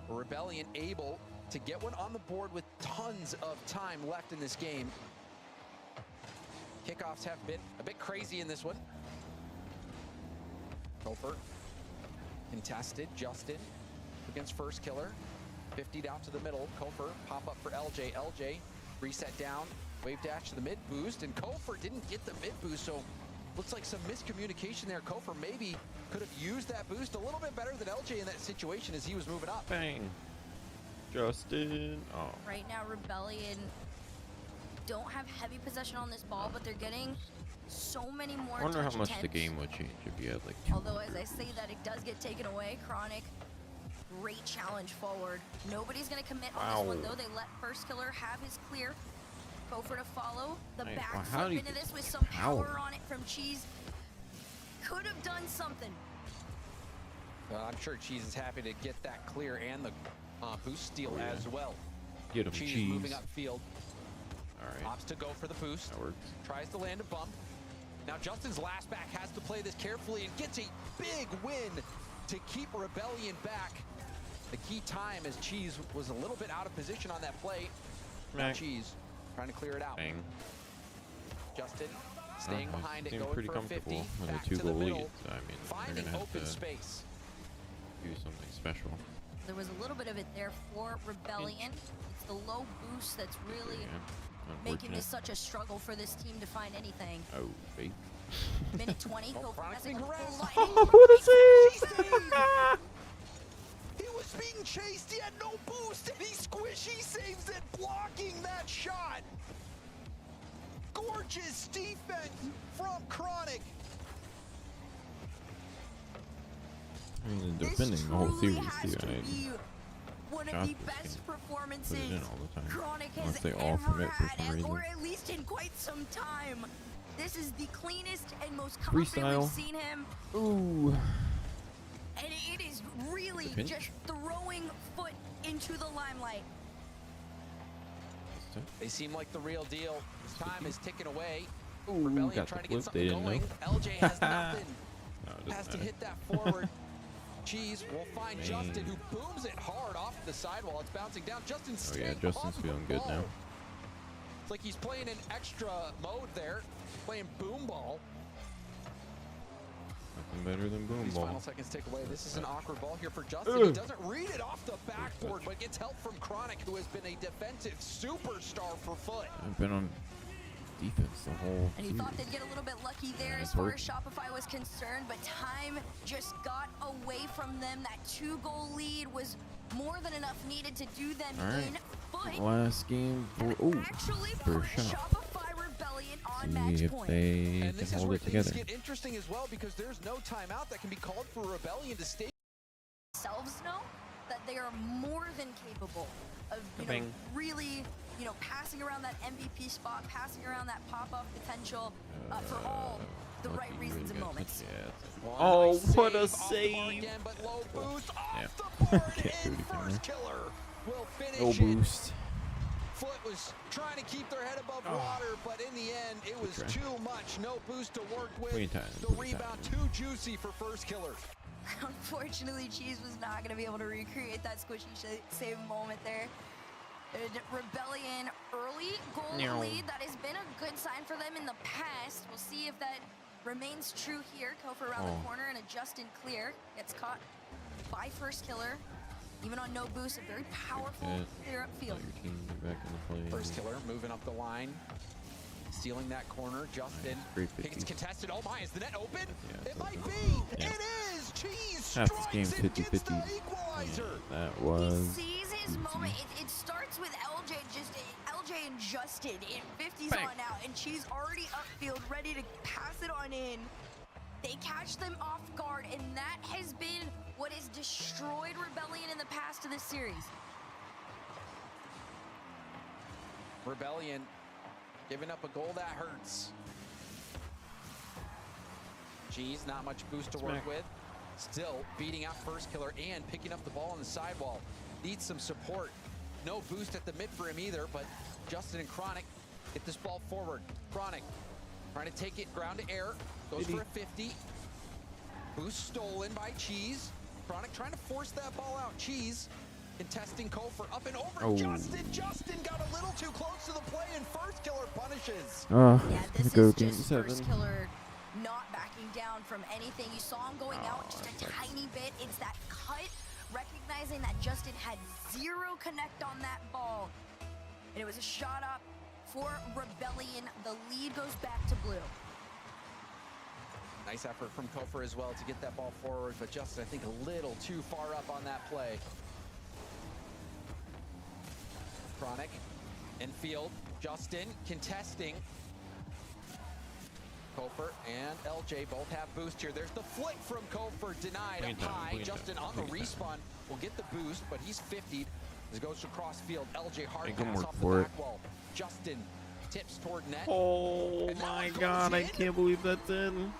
Rebellion able to get one on the board with tons of time left in this game. Kickoffs have been a bit crazy in this one. Kofer contested. Justin against first killer. 50 down to the middle. Kofer pop up for LJ. LJ reset down. Wave dash to the mid boost. And Kofer didn't get the mid boost, so looks like some miscommunication there. Kofer maybe could have used that boost a little bit better than LJ in that situation as he was moving up. Bang. Justin. Oh. Right now, Rebellion don't have heavy possession on this ball, but they're getting so many more I wonder how touch much the attempts. game would change if you had like 2. Although, as I say that, it does get taken away. Chronic, great challenge forward. Nobody's going to commit on this one, Wow. though. They let first killer have his clear. Kofer to follow. The Hey, back well, how flip do you into get this with some power? power on it from Cheese. Could have done something. I'm sure Cheese is happy to get that clear and the boost steal Oh, yeah. as well. Get him, Cheese cheese. moving upfield. All right. Opts to go for the boost. That works. Tries to land a bump. Now Justin's last back has to play this carefully and gets a big win to keep Rebellion back. The key time as Cheese was a little bit out of position on that play. Now Smack. Cheese trying to clear it out. Bang. Justin staying behind it, Seem going pretty for a 50. comfortable with Back a to the 2-goal lead. middle, So, I mean, finding they're gonna have open to space. do something special. There was a little bit of it there for Rebellion. It's the low boost that's really Yeah. making this Unfortunate. such a struggle for this team to find anything. Oh, wait. Minute 20, Oh, Kofer Chronic's messing being up the harassed. lighting. What a save! He was being chased, he had no boost, and he squishy saves it, blocking that shot. Gorgeous defense from Chronic. I mean, This defending the whole truly series, has too. to be one of Josh the just best can performances put it in all the time. Chronic has Unless they all ever commit for some had, reason. or at least in quite some time. This is the cleanest and most confident Freestyle. we've seen him, Ooh. and it is really The pinch? just throwing foot into the limelight. They seem like the real deal. Time is ticking away. Ooh, Rebellion got trying the to get flip. They something didn't going. know. LJ has nothing. No, it Has doesn't to matter. hit that forward. Cheese will find Man. Justin, who booms it hard off the sidewall. It's bouncing down. Justin's Oh, yeah, staying Justin's off the feeling good ball. now. It's like he's playing in extra mode there, playing boom ball. Nothing better than boom These ball. final seconds tick away. This is an awkward ball here for Justin. Ugh. He doesn't read it off the backboard, but gets help from Chronic, who has been a defensive superstar for Foot. I've been on defense the whole And he series. thought they'd get a little bit lucky there Yeah, as it's far working. as Shopify was concerned, but time just got away from them. That 2-goal lead was more than enough needed to do them All right. in foot. Last game for Actually put first shot. Shopify Rebellion on match See if point. they And can this is hold where it things together. get interesting as well, because there's no timeout that can be called for Rebellion to stay. Themselves know that they are more than capable of Bang. really passing around that MVP spot, passing around that pop-off potential for all the right Lucky reasons and really got moments. touched. Yeah, it's- One Oh, nice what a off the bar save. Again, but low boost off Yeah. the board Can't do and anything first there. killer will finish no it. boost. Foot was trying to keep their head above Oh. water, but in the end, it was try. too much. No boost to work with. Plenty of time, The plenty of rebound time. too juicy for first killer. Unfortunately, Cheese was not going to be able to recreate that squishy save moment there. Rebellion early goal No. lead. That has been a good sign for them in the past. We'll see if that remains true here. Kofer around the corner and a Justin clear. Gets caught by first killer. Even on no boost, a very powerful Good. clear Let upfield. your team get back in the play. First killer moving up the line, stealing that corner. Justin Great thinks 50s. contested. Oh my, is the net open? Yeah, It it's might open. be. Yeah. It is. Cheese Half this strikes game's and gets 50-50. the equalizer. That He was sees his easy. moment. It starts with LJ and Justin in 50s Bang. on out, and she's already upfield, ready to pass it on in. They catch them off guard, and that has been what has destroyed Rebellion in the past of this series. Rebellion giving up a goal that hurts. Cheese, not much boost to work with. Still beating out First Killer and picking up the ball on the sidewall. Needs some support. No boost at the mid for him either, but Justin and Chronic get this ball forward. Chronic trying to take it ground to air. Goes for a 50. Boost stolen by Cheese. Chronic trying to force that ball out. Cheese contesting Kofor up and over. Oh. Justin got a little too close to the play, and First Killer punishes. Oh, Yeah, this go is game just 7. First Killer not backing down from anything. You saw him going out just a tiny bit. It's that cut, recognizing that Justin had zero connect on that ball. And it was a shot up for Rebellion. The lead goes back to blue. Nice effort from Kofor as well to get that ball forward, but Justin, I think, a little too far up on that play. Chronic, infield, Justin contesting. Kofor and LJ both have boost here. There's the flick from Kofor, denied up high. Justin on the respawn will get the boost, but he's 50'd. As it goes across field, LJ hard pass off the back wall. Justin tips toward net. Oh my god, I can't believe that's in.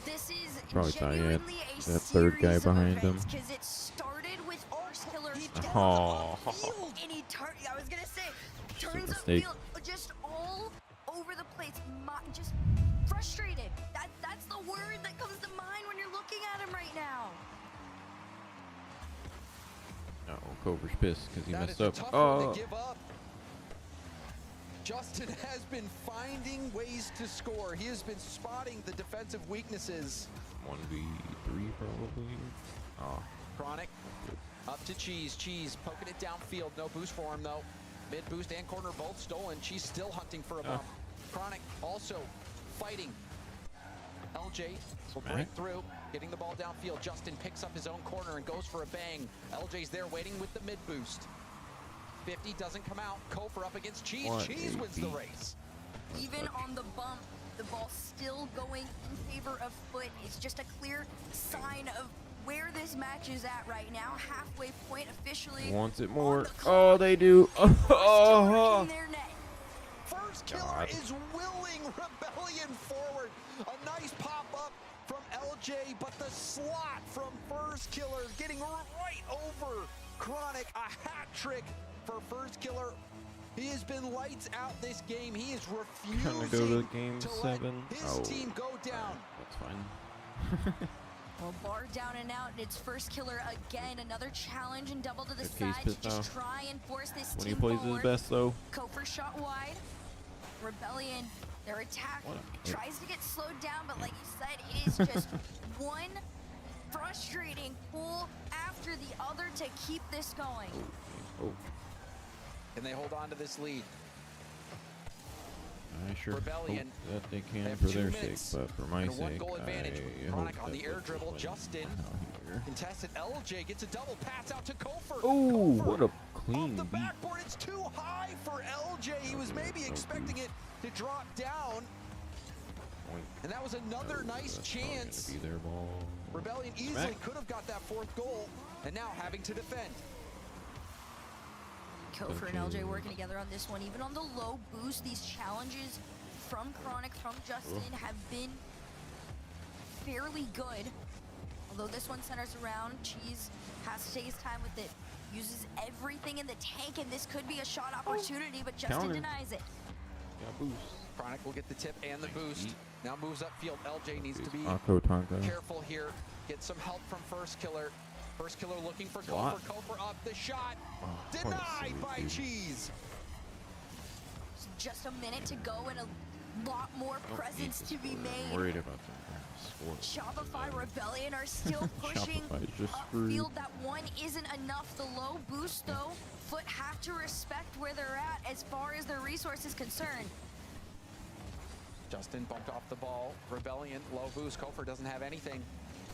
This is Probably thought he had genuinely a that third guy series of behind him. events, 'cause it started with First Killer. Oh. And he I was gonna say, turns mistake. upfield, just all over the place, just frustrated. That's the word that comes to mind when you're looking at him right now. No, Cobra's pissed because he That messed is a up. tough Oh. one to give up. Justin has been finding ways to score. He has been spotting the defensive weaknesses. 1v3 probably. Oh. Chronic up to Cheese. Cheese poking it downfield. No boost for him though. Mid boost and corner both stolen. Cheese still hunting for a bump. Chronic also fighting. LJ will break through, getting the ball downfield. Justin picks up his own corner and goes for a bang. LJ's there waiting with the mid boost. 50 doesn't come out. Kofor up against Cheese. Cheese wins the race. Even on the bump, the ball still going in favor of Foot. It's just a clear sign of where this match is at right now. Halfway point officially. Wants it on more. the clock. Oh, they do. First Killer Oh. in their net. First Killer is willing Rebellion forward. A nice pop-up from LJ, but the slot from First Killer getting right over Chronic. A hat trick for First Killer. He has been lights out this game. He is refusing Trying to go to game 7. let his Oh. team go down. That's fine. Well, bar down and out, and it's First Killer again. Another challenge and double to the Good case side to pit just now. try and force this When he team plays forward. his best though. Kofor shot wide. Rebellion, their attack What a kick. tries to get slowed down, but like you said, it is just one frustrating pull after the other to keep this going. Oh. Can they hold on to this lead? I sure Rebellion. hope that they They can have for 2 their minutes sake, but for my and a sake, one-goal advantage. I Chronic hope on that the air they dribble. win Justin out here. contested. LJ gets a double pass out to Kofor. Oh, Kofor what a off clean the beat. backboard. It's too high for LJ. He was maybe expecting it to drop down, Point. and that was another nice That's probably gonna chance. be their ball. Rebellion easily Smack. could have got that 4th goal, and now having to defend. Kofor and LJ working together on this one. Even on the low boost, these challenges from Chronic, from Justin, have been fairly good. Although this one centers around, Cheese has to take his time with it. Uses everything in the tank, and this could be a shot opportunity, but Justin Counter. denies it. Yeah, boost. Chronic will get the tip and the boost. Now moves upfield. LJ needs to be Akko Tonka. careful here. Get some help from First Killer. First Killer looking for What? Kofor. Kofor up the shot. Oh, what a Denied save, by dude. Cheese. Just a minute to go and a lot more Don't need presence to be score. I'm made. worried about them. Score. Shopify Rebellion are still pushing Shopify is just screwed. upfield. That one isn't enough. The low boost, though, Foot have to respect where they're at as far as their resource is concerned. Justin bumped off the ball. Rebellion, low boost. Kofor doesn't have anything.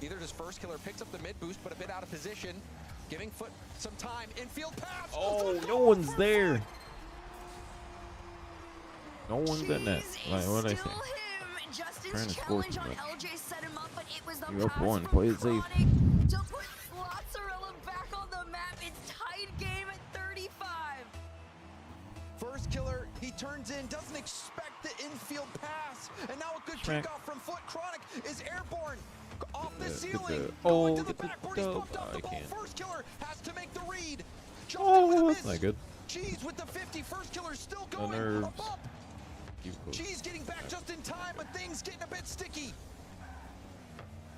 Neither does First Killer. Picks up the mid boost, but a bit out of position. Giving Foot some time. Infield pass. Oh, no one's there. No one's in that. Cheese Like, is what did I still say? him, Justin's Trying to score challenge too on much. LJ set him up, but it was the You're up pass one, from play it safe. Chronic to put Mozzarella back on the map. It's tied game at 35. First killer, he turns in, doesn't expect the infield pass, and now a good Smack. kickoff from Foot. Chronic is airborne off the Get ceiling, the- going to oh, the get the backboard. He's dub. bumped off I the ball. can't. First killer has to make the read. Justin with a Oh, miss. that's not good. Cheese with the 50. First killer still The going. A nerves. bump. Keep close. Cheese getting back just in time, but things getting a bit sticky.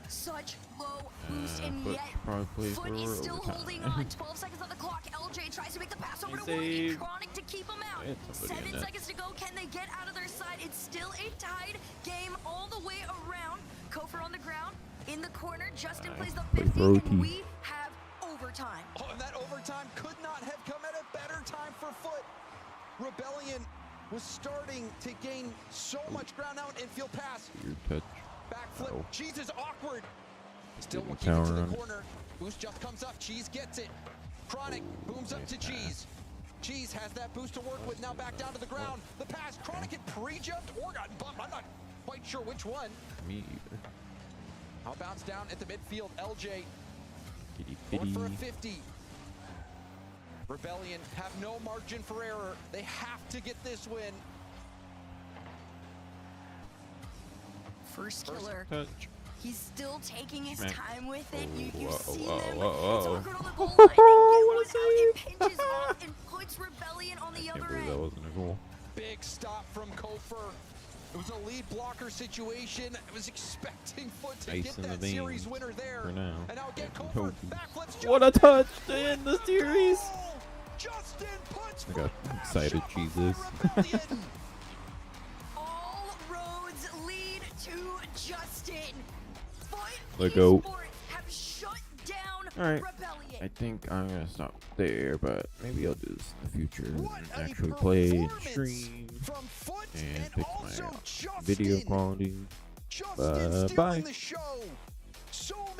Such low boost, and Foot yet probably play Foot for is still overtime. holding on. 12 seconds on the clock. LJ tries to make the pass over to Save. Woody. Chronic to keep him out. Hit somebody in 7 that. seconds to go. Can they get out of their side? It's still a tied game all the way around. Kofor on the ground. In the corner, Justin plays the play 50, for OT. and we have overtime. Oh, and that overtime could not have come at a better time for Foot. Rebellion was starting to gain so much ground now. Infield pass. Your touch. Backflip. Oh. Cheese is awkward. Still Getting keeping to power the on it. corner. Boost just comes up. Cheese gets it. Chronic booms up nice to pass. Cheese. Cheese has that boost to work with. Now back down to the ground. The pass. Chronic had pre-jumped or got bumped. I'm not quite sure which one. Me either. I'll bounce down at the midfield. LJ Kitty going for a pitty. 50. Rebellion have no margin for error. They have to get this win. First killer. Touch. He's still taking his Smack. time with it. You've Whoa, seen whoa, them. whoa, It's whoa. awkward on the goal line. They get one out. It pinches off and puts Rebellion on the Can't other believe that end. wasn't a goal. Big stop from Kofor. It was a lead blocker situation. I was expecting Foot to Ice get in the that series veins winner there. for now. And now again, Yeah, Kofor hope. backflips. What a touch to end the series. Goal! Justin puts Look how Foot back. excited Shot Cheese by is. Rebellion. All roads lead to Justin. Foot Let go. Esports have shut down All right. Rebellion. I think I'm gonna stop there, but maybe I'll do this in the future. What a Actually play and performance stream from Foot and and fix also my Justin. video quality. Justin stealing Bye. the show. So many